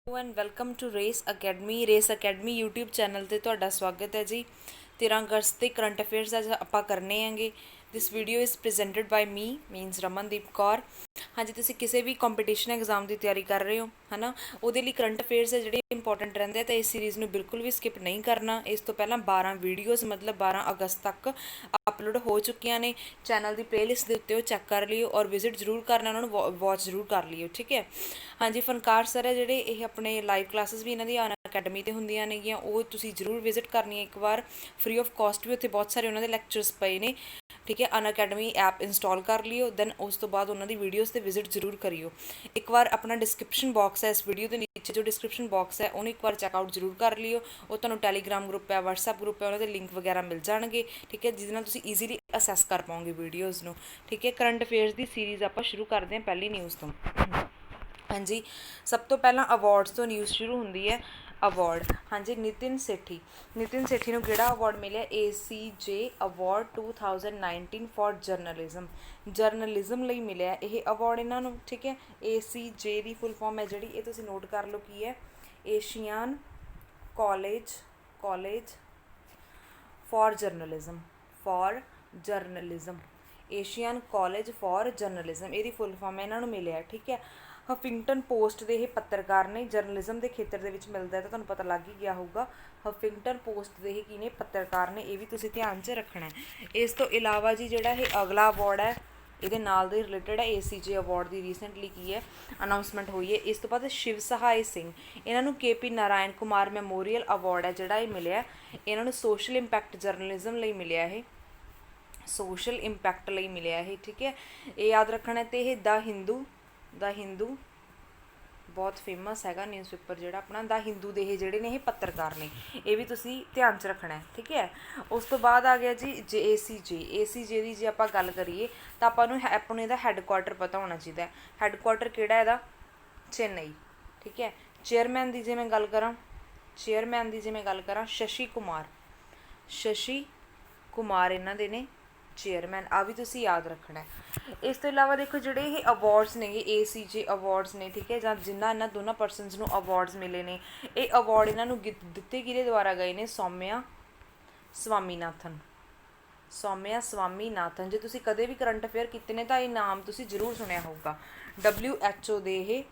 And welcome to Race Academy YouTube channel ਤੇ ਤੁਹਾਡਾ ਸਵਾਗਤ ਹੈ ਜੀ। 13 ਅਗਸਤ ਦੇ ਕਰੰਟ ਅਫੇਅਰਸ ਅੱਜ ਆਪਾਂ ਕਰਨੇ ਹੈਗੇ। This video is presented by means Ramandeep Kaur. ਹਾਂਜੀ, ਤੁਸੀਂ ਕਿਸੇ ਵੀ ਕੰਪੀਟੀਸ਼ਨ ਐਗਜ਼ਾਮ ਦੀ ਤਿਆਰੀ ਕਰ ਰਹੇ ਹੋ ਹੈ ਨਾ, ਉਹਦੇ ਲਈ ਕਰੰਟ ਅਫੇਅਰਸ ਹੈ ਜਿਹੜੇ ਇੰਪੋਰਟੈਂਟ ਰਹਿੰਦੇ ਆ, ਤਾਂ ਇਸ ਸੀਰੀਜ਼ ਨੂੰ ਬਿਲਕੁਲ ਵੀ ਸਕਿਪ ਨਹੀਂ ਕਰਨਾ। ਇਸ ਤੋਂ ਪਹਿਲਾਂ 12 ਵੀਡੀਓਜ਼ ਮਤਲਬ 12 ਅਗਸਤ ਤੱਕ ਅਪਲੋਡ ਹੋ ਚੁੱਕੀਆਂ ਨੇ। ਚੈਨਲ ਦੀ ਪਲੇਲਿਸਟ ਦੇ ਉੱਤੇ ਉਹ ਚੈੱਕ ਕਰ ਲਿਓ ਔਰ ਵਿਜ਼ਿਟ ਜ਼ਰੂਰ ਕਰਨਾ, ਉਹਨਾਂ ਨੂੰ ਵਾਚ ਜ਼ਰੂਰ ਕਰ ਲਿਓ, ਠੀਕ ਹੈ। ਹਾਂਜੀ, ਫਨਕਾਰ ਸਰ ਹੈ ਜਿਹੜੇ, ਇਹ ਆਪਣੇ ਲਾਈਵ ਕਲਾਸਿਸ ਵੀ ਇਹਨਾਂ ਦੀ ਅਕੈਡਮੀ 'ਤੇ ਹੁੰਦੀਆਂ ਨੇਗੀਆਂ, ਉਹ ਤੁਸੀਂ ਜ਼ਰੂਰ ਵਿਜ਼ਿਟ ਕਰਨੀ ਹੈ ਇੱਕ ਵਾਰ, ਫ੍ਰੀ ਆਫ ਕਾਸਟ ਵੀ ਉੱਥੇ ਬਹੁਤ ਸਾਰੇ ਉਹਨਾਂ ਦੇ ਲੈਕਚਰਸ ਪਏ ਨੇ, ਠੀਕ ਹੈ। ਅਨਅਕੈਡਮੀ ਐਪ ਇੰਸਟਾਲ ਕਰ ਲਿਓ, ਦੈਨ ਉਸ ਤੋਂ ਬਾਅਦ ਉਹਨਾਂ ਦੀ ਵੀਡੀਓਜ਼ 'ਤੇ ਵਿਜ਼ਿਟ ਜ਼ਰੂਰ ਕਰਿਓ। ਇੱਕ ਵਾਰ ਆਪਣਾ ਡਿਸਕ੍ਰਿਪਸ਼ਨ ਬਾਕਸ ਹੈ ਇਸ ਵੀਡੀਓ ਦੇ ਨੀਚੇ, ਜੋ ਡਿਸਕ੍ਰਿਪਸ਼ਨ ਬਾਕਸ ਹੈ ਉਹਨੂੰ ਇੱਕ ਵਾਰ ਚੈੱਕਆਊਟ ਜ਼ਰੂਰ ਕਰ ਲਿਓ। ਉਹ ਤੁਹਾਨੂੰ ਟੈਲੀਗ੍ਰਾਮ ਗਰੁੱਪ ਹੈ, ਵਟਸਐਪ ਗਰੁੱਪ ਹੈ, ਉਹਨਾਂ ਦੇ ਲਿੰਕ ਵਗੈਰਾ ਮਿਲ ਜਾਣਗੇ, ਠੀਕ ਹੈ, ਜਿਹਦੇ ਨਾਲ ਤੁਸੀਂ ਈਜ਼ੀਲੀ ਅਸੈਸ ਕਰ ਪਾਓਗੇ ਵੀਡੀਓਜ਼ ਨੂੰ, ਠੀਕ ਹੈ। ਕਰੰਟ ਅਫੇਅਰਸ ਦੀ ਸੀਰੀਜ਼ ਆਪਾਂ ਸ਼ੁਰੂ ਕਰਦੇ ਹਾਂ ਪਹਿਲੀ ਨਿਊਜ਼ ਤੋਂ। ਹਾਂਜੀ, ਸਭ ਤੋਂ ਪਹਿਲਾਂ ਅਵਾਰਡਸ ਤੋਂ ਨਿਊਜ਼ ਸ਼ੁਰੂ ਹੁੰਦੀ ਹੈ। ਅਵਾਰਡ, ਹਾਂਜੀ, ਨਿਤਿਨ ਸੇਠੀ ਨੂੰ ਕਿਹੜਾ ਅਵਾਰਡ ਮਿਲਿਆ? ACJ ਅਵਾਰਡ 2019 ਫॉर ਜਰਨਲਿਜ਼ਮ ਲਈ ਮਿਲਿਆ ਇਹ ਅਵਾਰਡ ਇਹਨਾਂ ਨੂੰ, ਠੀਕ ਹੈ। ACJ ਦੀ ਫੁੱਲ ਫਾਰਮ ਹੈ ਜਿਹੜੀ, ਇਹ ਤੁਸੀਂ ਨੋਟ ਕਰ ਲਓ ਕੀ ਹੈ। Asian college for journalism Asian college for journalism, ਇਹਦੀ ਫੁੱਲ ਫਾਰਮ ਇਹਨਾਂ ਨੂੰ ਮਿਲਿਆ, ਠੀਕ ਹੈ। ਹਫਿੰਗਟਨ ਪੋਸਟ ਦੇ ਇਹ ਪੱਤਰਕਾਰ ਨੇ, ਜਰਨਲਿਜ਼ਮ ਦੇ ਖੇਤਰ ਦੇ ਵਿੱਚ ਮਿਲਦਾ ਤਾਂ ਤੁਹਾਨੂੰ ਪਤਾ ਲੱਗ ਹੀ ਗਿਆ ਹੋਊਗਾ। ਹਫਿੰਗਟਨ ਪੋਸਟ ਦੇ ਇਹ ਕੀ ਨੇ? ਪੱਤਰਕਾਰ ਨੇ, ਇਹ ਵੀ ਤੁਸੀਂ ਧਿਆਨ 'ਚ ਰੱਖਣਾ। ਇਸ ਤੋਂ ਇਲਾਵਾ ਜੀ ਜਿਹੜਾ ਇਹ ਅਗਲਾ ਅਵਾਰਡ ਹੈ ਇਹਦੇ ਨਾਲ ਦੇ ਰਿਲੇਟਡ ਹੈ, ACJ ਅਵਾਰਡ ਦੀ ਰੀਸੈਂਟਲੀ ਕੀ ਹੈ ਅਨਾਊਂਸਮੈਂਟ ਹੋਈ ਹੈ। ਇਸ ਤੋਂ ਬਾਅਦ ਸ਼ਿਵ ਸਹਾਏ ਸਿੰਘ, ਇਹਨਾਂ ਨੂੰ KP Narayan Kumar memorial award ਹੈ ਜਿਹੜਾ ਇਹ ਮਿਲਿਆ, ਇਹਨਾਂ ਨੂੰ ਸੋਸ਼ਲ ਇੰਪੈਕਟ ਜਰਨਲਿਜ਼ਮ ਲਈ ਮਿਲਿਆ, ਇਹ ਸੋਸ਼ਲ ਇੰਪੈਕਟ ਲਈ ਮਿਲਿਆ ਇਹ, ਠੀਕ ਹੈ, ਇਹ ਯਾਦ ਰੱਖਣਾ। ਅਤੇ ਇਹ ਦਾ ਹਿੰਦੂ ਬਹੁਤ ਫੇਮਸ ਹੈਗਾ ਨਿਊਜ਼ਪੇਪਰ ਜਿਹੜਾ ਆਪਣਾ, ਦਾ ਹਿੰਦੂ ਦੇ ਇਹ ਜਿਹੜੇ ਨੇ ਇਹ ਪੱਤਰਕਾਰ ਨੇ, ਇਹ ਵੀ ਤੁਸੀਂ ਧਿਆਨ 'ਚ ਰੱਖਣਾ, ਠੀਕ ਹੈ। ਉਸ ਤੋਂ ਬਾਅਦ ਆ ਗਿਆ ਜੀ ACJ ਦੀ ਜੇ ਆਪਾਂ ਗੱਲ ਕਰੀਏ ਤਾਂ ਆਪਾਂ ਨੂੰ ਇਹਦਾ ਹੈੱਡਕੁਆਟਰ ਪਤਾ ਹੋਣਾ ਚਾਹੀਦਾ। ਹੈੱਡਕੁਆਟਰ ਕਿਹੜਾ ਇਹਦਾ? ਚੇਨਈ, ਠੀਕ ਹੈ। ਚੇਅਰਮੈਨ ਦੀ ਜੇ ਮੈਂ ਗੱਲ ਕਰਾਂ ਸ਼ਸ਼ੀ ਕੁਮਾਰ ਇਹਨਾਂ ਦੇ ਨੇ ਚੇਅਰਮੈਨ, ਆ ਵੀ ਤੁਸੀਂ ਯਾਦ ਰੱਖਣਾ। ਇਸ ਤੋਂ ਇਲਾਵਾ ਦੇਖੋ ਜਿਹੜੇ ਇਹ ਅਵਾਰਡਸ ਨੇਗੇ ACJ ਅਵਾਰਡਸ ਨੇ, ਠੀਕ ਹੈ, ਜਾਂ ਜਿਨ੍ਹਾਂ ਇਹਨਾਂ ਦੋਨਾਂ ਪਰਸਨਸ ਨੂੰ ਅਵਾਰਡਸ ਮਿਲੇ ਨੇ, ਇਹ ਅਵਾਰਡ ਇਹਨਾਂ ਨੂੰ ਦਿੱਤੇ ਕਿਹਦੇ ਦੁਆਰਾ ਗਏ ਨੇ? ਸੌਮਿਆ ਸਵਾਮੀਨਾਥਨ। ਜੇ ਤੁਸੀਂ ਕਦੇ ਵੀ ਕਰੰਟ ਅਫੇਅਰ ਕੀਤੇ ਨੇ ਤਾਂ ਇਹ ਨਾਮ ਤੁਸੀਂ ਜ਼ਰੂਰ ਸੁਣਿਆ ਹੋਊਗਾ। WHO ਦੇ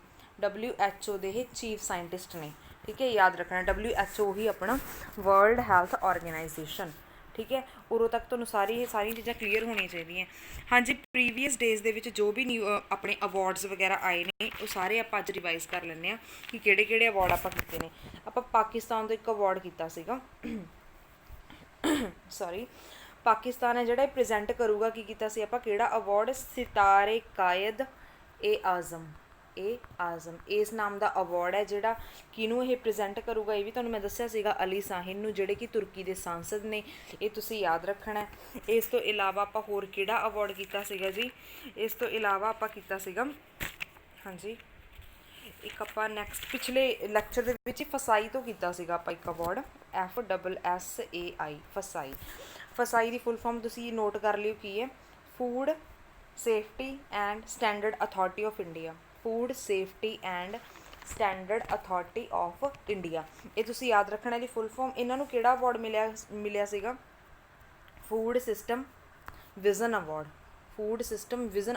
ਇਹ ਚੀਫ ਸਾਇੰਟਿਸਟ ਨੇ, ਠੀਕ ਹੈ, ਯਾਦ ਰੱਖਣਾ। WHO ਹੀ ਆਪਣਾ ਵਰਲਡ ਹੈਲਥ ਆਰਗੇਨਾਈਜੇਸ਼ਨ, ਠੀਕ ਹੈ। ਉਦੋਂ ਤੱਕ ਤੁਹਾਨੂੰ ਸਾਰੀਆਂ ਚੀਜ਼ਾਂ ਕਲੀਅਰ ਹੋਣੀਆਂ ਚਾਹੀਦੀਆਂ। ਹਾਂਜੀ, ਪ੍ਰੀਵੀਅਸ ਡੇਜ਼ ਦੇ ਵਿੱਚ ਜੋ ਵੀ ਆਪਣੇ ਅਵਾਰਡਸ ਵਗੈਰਾ ਆਏ ਨੇ ਉਹ ਸਾਰੇ ਆਪਾਂ ਅੱਜ ਰਿਵਾਈਜ਼ ਕਰ ਲੈਂਦੇ ਹਾਂ ਕਿ ਕਿਹੜੇ ਅਵਾਰਡ ਆਪਾਂ ਕੀਤੇ ਨੇ। ਆਪਾਂ ਪਾਕਿਸਤਾਨ ਤੋਂ ਇੱਕ ਅਵਾਰਡ ਕੀਤਾ ਸੀਗਾ ਪਾਕਿਸਤਾਨ ਹੈ ਜਿਹੜਾ ਇਹ ਪ੍ਰੈਜ਼ੈਂਟ ਕਰੂਗਾ, ਕੀ ਕੀਤਾ ਸੀ ਆਪਾਂ, ਕਿਹੜਾ ਅਵਾਰਡ? ਸਿਤਾਰੇ ਕਾਇਦ ਏ ਆਜ਼ਮ ਇਸ ਨਾਮ ਦਾ ਅਵਾਰਡ ਹੈ ਜਿਹੜਾ, ਕਿਹਨੂੰ ਇਹ ਪ੍ਰੈਜ਼ੈਂਟ ਕਰੂਗਾ? ਇਹ ਵੀ ਤੁਹਾਨੂੰ ਮੈਂ ਦੱਸਿਆ ਸੀਗਾ, ਅਲੀ ਸਾഹിਨ ਨੂੰ, ਜਿਹੜੇ ਕਿ ਤੁਰਕੀ ਦੇ ਸਾਂਸਦ ਨੇ, ਇਹ ਤੁਸੀਂ ਯਾਦ ਰੱਖਣਾ। ਇਸ ਤੋਂ ਇਲਾਵਾ ਆਪਾਂ ਹੋਰ ਕਿਹੜਾ ਅਵਾਰਡ ਕੀਤਾ ਸੀਗਾ ਜੀ? ਇਸ ਤੋਂ ਇਲਾਵਾ ਆਪਾਂ ਕੀਤਾ ਸੀਗਾ, ਹਾਂਜੀ, ਇੱਕ ਆਪਾਂ ਨੈਕਸਟ ਪਿਛਲੇ ਲੈਕਚਰ ਦੇ ਵਿੱਚ ਫਸਾਈ ਤੋਂ ਕੀਤਾ ਸੀਗਾ ਆਪਾਂ ਇੱਕ ਅਵਾਰਡ, FSSAI ਫਸਾਈ ਦੀ ਫੁੱਲ ਫਾਰਮ ਤੁਸੀਂ ਨੋਟ ਕਰ ਲਿਓ ਕੀ ਹੈ? Food safety and standard authority of India, ਇਹ ਤੁਸੀਂ ਯਾਦ ਰੱਖਣਾ ਇਹਦੀ ਫੁੱਲ ਫਾਰਮ। ਇਹਨਾਂ ਨੂੰ ਕਿਹੜਾ ਅਵਾਰਡ ਮਿਲਿਆ ਸੀਗਾ? ਫੂਡ ਸਿਸਟਮ ਵਿਜ਼ਨ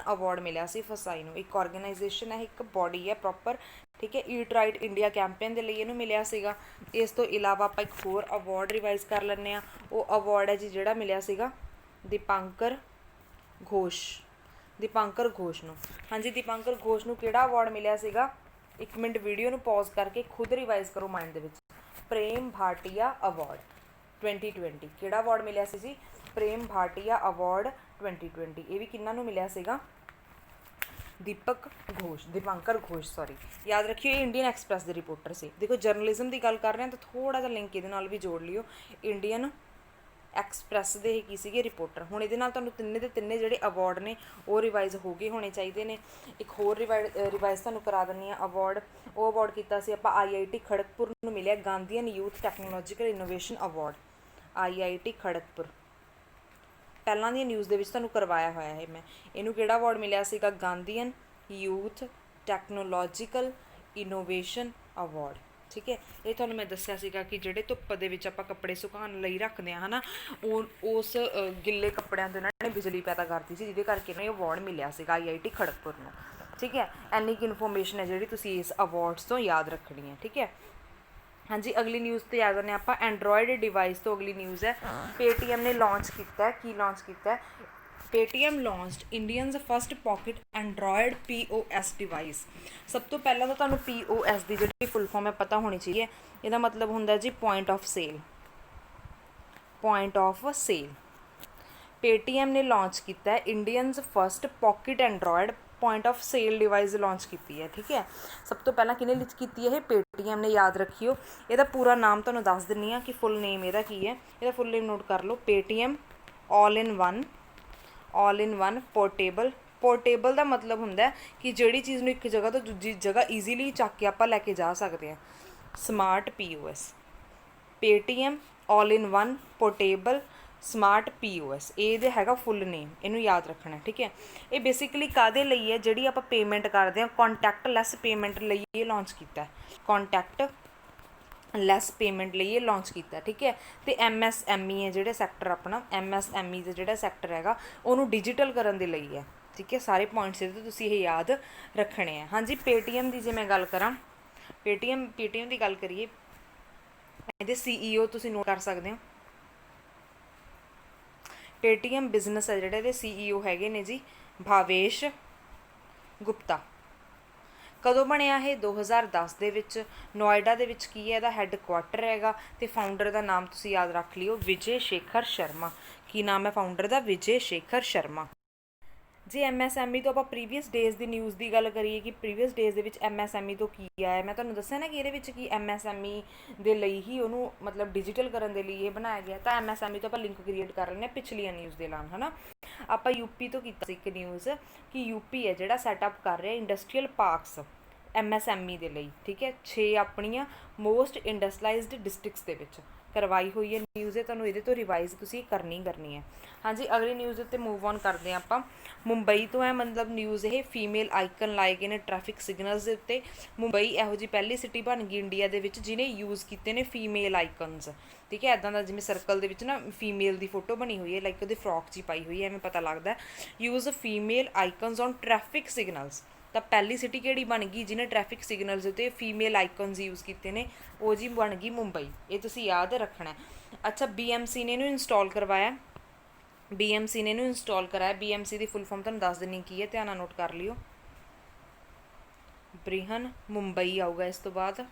ਅਵਾਰਡ ਮਿਲਿਆ ਸੀ ਫਸਾਈ ਨੂੰ। ਇੱਕ ਆਰਗੇਨਾਈਜੇਸ਼ਨ ਹੈ, ਇੱਕ ਬੋਡੀ ਹੈ ਪ੍ਰੋਪਰ, ਠੀਕ ਹੈ। ਈਟ ਰਾਈਟ ਇੰਡੀਆ ਕੈਂਪੇਨ ਦੇ ਲਈ ਇਹਨੂੰ ਮਿਲਿਆ ਸੀਗਾ। ਇਸ ਤੋਂ ਇਲਾਵਾ ਆਪਾਂ ਇੱਕ ਹੋਰ ਅਵਾਰਡ ਰਿਵਾਈਜ਼ ਕਰ ਲੈਂਦੇ ਹਾਂ। ਉਹ ਅਵਾਰਡ ਹੈ ਜੀ ਜਿਹੜਾ ਮਿਲਿਆ ਸੀਗਾ ਦੀਪਾਂਕਰ ਘੋਸ਼ ਨੂੰ। ਹਾਂਜੀ, ਦੀਪਾਂਕਰ ਘੋਸ਼ ਨੂੰ ਕਿਹੜਾ ਅਵਾਰਡ ਮਿਲਿਆ ਸੀਗਾ? ਇੱਕ ਮਿੰਟ ਵੀਡੀਓ ਨੂੰ ਪੌਜ਼ ਕਰਕੇ ਖੁਦ ਰਿਵਾਈਜ਼ ਕਰੋ ਮਾਈਂਡ ਦੇ ਵਿੱਚ। ਪ੍ਰੇਮ ਭਾਟੀਆ ਅਵਾਰਡ 2020, ਕਿਹੜਾ ਅਵਾਰਡ ਮਿਲਿਆ ਸੀ ਜੀ? ਪ੍ਰੇਮ ਭਾਟੀਆ ਅਵਾਰਡ 2020। ਇਹ ਵੀ ਕਿਹਨਾਂ ਨੂੰ ਮਿਲਿਆ ਸੀਗਾ? ਦੀਪਾਂਕਰ ਘੋਸ਼, ਯਾਦ ਰੱਖਿਓ, ਇਹ ਇੰਡੀਅਨ ਐਕਸਪ੍ਰੈਸ ਦੇ ਰਿਪੋਰਟਰ ਸੀ। ਦੇਖੋ, ਜਰਨਲਿਜ਼ਮ ਦੀ ਗੱਲ ਕਰ ਰਹੇ ਹਾਂ ਤਾਂ ਥੋੜ੍ਹਾ ਜਿਹਾ ਲਿੰਕ ਇਹਦੇ ਨਾਲ ਵੀ ਜੋੜ ਲਿਓ। ਇੰਡੀਅਨ ਐਕਸਪ੍ਰੈਸ ਦੇ ਇਹ ਕੀ ਸੀਗੇ? ਰਿਪੋਰਟਰ। ਹੁਣ ਇਹਦੇ ਨਾਲ ਤੁਹਾਨੂੰ ਤਿੰਨੇ ਜਿਹੜੇ ਅਵਾਰਡ ਨੇ ਉਹ ਰਿਵਾਈਜ਼ ਹੋ ਗਏ ਹੋਣੇ ਚਾਹੀਦੇ ਨੇ। ਇੱਕ ਹੋਰ ਰਿਵਾਈਜ਼ ਤੁਹਾਨੂੰ ਕਰਾ ਦਿੰਦੀ ਹਾਂ ਅਵਾਰਡ। ਉਹ ਅਵਾਰਡ ਕੀਤਾ ਸੀ ਆਪਾਂ IIT ਖੜਗਪੁਰ ਨੂੰ ਮਿਲਿਆ Gandhian youth technological innovation award, IIT Kharagpur. ਪਹਿਲਾਂ ਦੀਆਂ ਨਿਊਜ਼ ਦੇ ਵਿੱਚ ਤੁਹਾਨੂੰ ਕਰਵਾਇਆ ਹੋਇਆ ਹੈ ਮੈਂ। ਇਹਨੂੰ ਕਿਹੜਾ ਅਵਾਰਡ ਮਿਲਿਆ ਸੀਗਾ? ਗਾਂਧੀਅਨ ਯੂਥ ਟੈਕਨੋਲੋਜੀਕਲ ਇਨੋਵੇਸ਼ਨ ਅਵਾਰਡ। ਠੀਕ ਹੈ, ਇਹ ਤੁਹਾਨੂੰ ਮੈਂ ਦੱਸਿਆ ਸੀਗਾ ਕਿ ਜਿਹੜੇ ਧੁੱਪ ਦੇ ਵਿੱਚ ਆਪਾਂ ਕੱਪੜੇ ਸੁਕਾਉਣ ਲਈ ਰੱਖਦੇ ਹਾਂ ਹੈ ਨਾ, ਉਸ ਗਿੱਲੇ ਕੱਪੜਿਆਂ ਤੋਂ ਇਹਨਾਂ ਨੇ ਬਿਜਲੀ ਪੈਦਾ ਕਰਤੀ ਸੀ, ਜਿਹਦੇ ਕਰਕੇ ਇਹਨਾਂ ਨੂੰ ਅਵਾਰਡ ਮਿਲਿਆ ਸੀਗਾ IIT ਖੜਗਪੁਰ ਨੂੰ। ਠੀਕ ਹੈ, ਇੰਨੀ ਕੁ ਇਨਫੋਰਮੇਸ਼ਨ ਹੈ ਜਿਹੜੀ ਤੁਸੀਂ ਇਸ ਅਵਾਰਡਸ ਤੋਂ ਯਾਦ ਰੱਖਣੀ ਹੈ। ਠੀਕ ਹੈ, ਹਾਂਜੀ ਅਗਲੀ ਨਿਊਜ਼ 'ਤੇ ਆ ਜਾਂਦੇ ਆਪਾਂ। ਐਂਡਰੋਇਡ ਡਿਵਾਈਸ ਤੋਂ ਅਗਲੀ ਨਿਊਜ਼ ਹੈ, ਪੇਟੀਐਮ ਨੇ ਲਾਂਚ ਕੀਤਾ। ਕੀ ਲਾਂਚ ਕੀਤਾ? Paytm launched Indians first pocket Android POS device. ਸਭ ਤੋਂ ਪਹਿਲਾਂ ਤਾਂ ਤੁਹਾਨੂੰ POS ਦੀ ਜਿਹੜੀ ਫੁੱਲ ਫਾਰਮ ਹੈ ਪਤਾ ਹੋਣੀ ਚਾਹੀਦੀ ਹੈ। ਇਹਦਾ ਮਤਲਬ ਹੁੰਦਾ ਜੀ point of sale. Point of sale. Paytm ਨੇ ਲਾਂਚ ਕੀਤਾ Indians first pocket Android point of sale device launch ਕੀਤੀ ਹੈ। ਠੀਕ ਹੈ, ਸਭ ਤੋਂ ਪਹਿਲਾਂ ਕਿਹਨੇ ਲਿਚ ਕੀਤੀ ਹੈ? ਇਹ ਪੇਟੀਐਮ ਨੇ। ਯਾਦ ਰੱਖਿਓ, ਇਹਦਾ ਪੂਰਾ ਨਾਮ ਤੁਹਾਨੂੰ ਦੱਸ ਦਿੰਦੀ ਹਾਂ ਕਿ ਫੁੱਲ ਨੇਮ ਇਹਦਾ ਕੀ ਹੈ। ਇਹਦਾ ਫੁੱਲ ਨੇਮ ਨੋਟ ਕਰ ਲਓ, Paytm all in one portable. Portable ਦਾ ਮਤਲਬ ਹੁੰਦਾ ਕਿ ਜਿਹੜੀ ਚੀਜ਼ ਨੂੰ ਇੱਕ ਜਗ੍ਹਾ ਤੋਂ ਦੂਜੀ ਜਗ੍ਹਾ ਈਜ਼ੀਲੀ ਚੱਕ ਕੇ ਆਪਾਂ ਲੈ ਕੇ ਜਾ ਸਕਦੇ ਹਾਂ। Smart POS। Paytm all in one portable smart POS, ਇਹਦੇ ਹੈਗਾ ਫੁੱਲ ਨੇਮ, ਇਹਨੂੰ ਯਾਦ ਰੱਖਣਾ। ਠੀਕ ਹੈ, ਇਹ ਬੇਸਿਕਲੀ ਕਾਹਦੇ ਲਈ ਹੈ? ਜਿਹੜੀ ਆਪਾਂ ਪੇਮੈਂਟ ਕਰਦੇ ਹਾਂ ਕੰਟੈਕਟਲੈਸ ਪੇਮੈਂਟ ਲਈ ਇਹ ਲਾਂਚ ਕੀਤਾ। ਕੰਟੈਕਟ ਲੈਸ ਪੇਮੈਂਟ ਲਈ ਇਹ ਲਾਂਚ ਕੀਤਾ। ਠੀਕ ਹੈ, ਅਤੇ MSME ਹੈ ਜਿਹੜੇ ਸੈਕਟਰ ਆਪਣਾ MSME ਦਾ ਜਿਹੜਾ ਸੈਕਟਰ ਹੈਗਾ ਉਹਨੂੰ ਡਿਜੀਟਲ ਕਰਨ ਦੇ ਲਈ ਹੈ। ਠੀਕ ਹੈ, ਸਾਰੇ ਪੁਆਇੰਟਸ ਇਹਦੇ ਤੋਂ ਤੁਸੀਂ ਇਹ ਯਾਦ ਰੱਖਣੇ ਆ। ਹਾਂਜੀ, ਪੇਟੀਐਮ ਦੀ ਜੇ ਮੈਂ ਗੱਲ ਕਰਾਂ, ਪੇਟੀਐਮ ਦੀ ਗੱਲ ਕਰੀਏ, ਇਹਦੇ CEO ਤੁਸੀਂ ਨੋਟ ਕਰ ਸਕਦੇ ਹੋ। ਪੇਟੀਐਮ ਬਿਜ਼ਨਸ ਹੈ ਜਿਹੜਾ ਇਹਦੇ CEO ਹੈਗੇ ਨੇ ਜੀ ਭਾਵੇਸ਼ ਗੁਪਤਾ। ਕਦੋਂ ਬਣਿਆ ਇਹ? 2010 ਦੇ ਵਿੱਚ। ਨੋਇਡਾ ਦੇ ਵਿੱਚ ਕੀ ਹੈ ਇਹਦਾ ਹੈੱਡਕੁਆਟਰ ਹੈਗਾ, ਅਤੇ ਫਾਊਂਡਰ ਦਾ ਨਾਮ ਤੁਸੀਂ ਯਾਦ ਰੱਖ ਲਿਓ, ਵਿਜੇ ਸ਼ੇਖਰ ਸ਼ਰਮਾ। ਕੀ ਨਾਮ ਹੈ ਫਾਊਂਡਰ ਦਾ? ਵਿਜੇ ਸ਼ੇਖਰ ਸ਼ਰਮਾ। ਜੇ MSME ਤੋਂ ਆਪਾਂ ਪ੍ਰੀਵੀਅਸ ਡੇਜ਼ ਦੀ ਨਿਊਜ਼ ਦੀ ਗੱਲ ਕਰੀਏ ਕਿ ਪ੍ਰੀਵੀਅਸ ਡੇਜ਼ ਦੇ ਵਿੱਚ MSME ਤੋਂ ਕੀ ਆਇਆ, ਮੈਂ ਤੁਹਾਨੂੰ ਦੱਸਿਆ ਨਾ ਕਿ ਇਹਦੇ ਵਿੱਚ ਕੀ MSME ਦੇ ਲਈ ਹੀ ਉਹਨੂੰ ਮਤਲਬ ਡਿਜੀਟਲ ਕਰਨ ਦੇ ਲਈ ਇਹ ਬਣਾਇਆ ਗਿਆ। ਤਾਂ MSME ਤੋਂ ਆਪਾਂ ਲਿੰਕ ਕ੍ਰੀਏਟ ਕਰ ਲੈਂਦੇ ਹਾਂ ਪਿਛਲੀਆਂ ਨਿਊਜ਼ ਦੇ ਨਾਲ, ਹੈ ਨਾ। ਆਪਾਂ UP ਤੋਂ ਕੀਤਾ ਸੀ ਇੱਕ ਨਿਊਜ਼ ਕਿ UP ਹੈ ਜਿਹੜਾ ਸੈਟਅਪ ਕਰ ਰਿਹਾ ਇੰਡਸਟਰੀਅਲ ਪਾਰਕਸ MSME ਦੇ ਲਈ। ਠੀਕ ਹੈ, 6 ਆਪਣੀਆਂ ਮੋਸਟ ਇੰਡਸਟਰੀਲਾਈਜ਼ਡ ਡਿਸਟ੍ਰਿਕਟਸ ਦੇ ਵਿੱਚ ਕਰਵਾਈ ਹੋਈ ਹੈ ਨਿਊਜ਼। ਇਹ ਤੁਹਾਨੂੰ ਇਹਦੇ ਤੋਂ ਰਿਵਾਈਜ਼ ਤੁਸੀਂ ਕਰਨੀ ਹੈ। ਹਾਂਜੀ, ਅਗਲੀ ਨਿਊਜ਼ ਉੱਤੇ ਮੂਵ ਔਨ ਕਰਦੇ ਹਾਂ ਆਪਾਂ। ਮੁੰਬਈ ਤੋਂ ਹੈ ਮਤਲਬ ਨਿਊਜ਼ ਇਹ, ਫੀਮੇਲ ਆਈਕਨ ਲਾਏ ਗਏ ਨੇ ਟ੍ਰੈਫਿਕ ਸਿਗਨਲਸ ਦੇ ਉੱਤੇ। ਮੁੰਬਈ ਇਹੋ ਜਿਹੀ ਪਹਿਲੀ ਸਿਟੀ ਬਣ ਗਈ ਇੰਡੀਆ ਦੇ ਵਿੱਚ ਜਿਹਨੇ ਯੂਜ਼ ਕੀਤੇ ਨੇ ਫੀਮੇਲ ਆਈਕਨਸ। ਠੀਕ ਹੈ, ਇੱਦਾਂ ਦਾ ਜਿਵੇਂ ਸਰਕਲ ਦੇ ਵਿੱਚ ਨਾ ਫੀਮੇਲ ਦੀ ਫੋਟੋ ਬਣੀ ਹੋਈ ਹੈ, ਲਾਈਕ ਉਹਦੇ ਫਰੋਕ 'ਚ ਪਾਈ ਹੋਈ ਹੈ, ਐਵੇਂ ਪਤਾ ਲੱਗਦਾ। Use female icons on traffic signals. ਤਾਂ ਪਹਿਲੀ ਸਿਟੀ ਕਿਹੜੀ ਬਣ ਗਈ ਜਿਹਨੇ ਟ੍ਰੈਫਿਕ ਸਿਗਨਲਸ ਉੱਤੇ ਫੀਮੇਲ ਆਈਕਨਸ ਯੂਜ਼ ਕੀਤੇ ਨੇ? ਉਹ ਜੀ ਬਣ ਗਈ ਮੁੰਬਈ। ਇਹ ਤੁਸੀਂ ਯਾਦ ਰੱਖਣਾ। ਅੱਛਾ, BMC ਨੇ ਇਹਨੂੰ ਇੰਸਟਾਲ ਕਰਵਾਇਆ। BMC ਦੀ ਫੁੱਲ ਫਾਰਮ ਤੁਹਾਨੂੰ ਦੱਸ ਦਿੰਨੀ ਕੀ ਹੈ, ਧਿਆਨ ਨਾਲ ਨੋਟ ਕਰ ਲਿਓ। ਬ੍ਰਿਹਨ ਮੁੰਬਈ ਆਊਗਾ ਇਸ ਤੋਂ ਬਾਅਦ।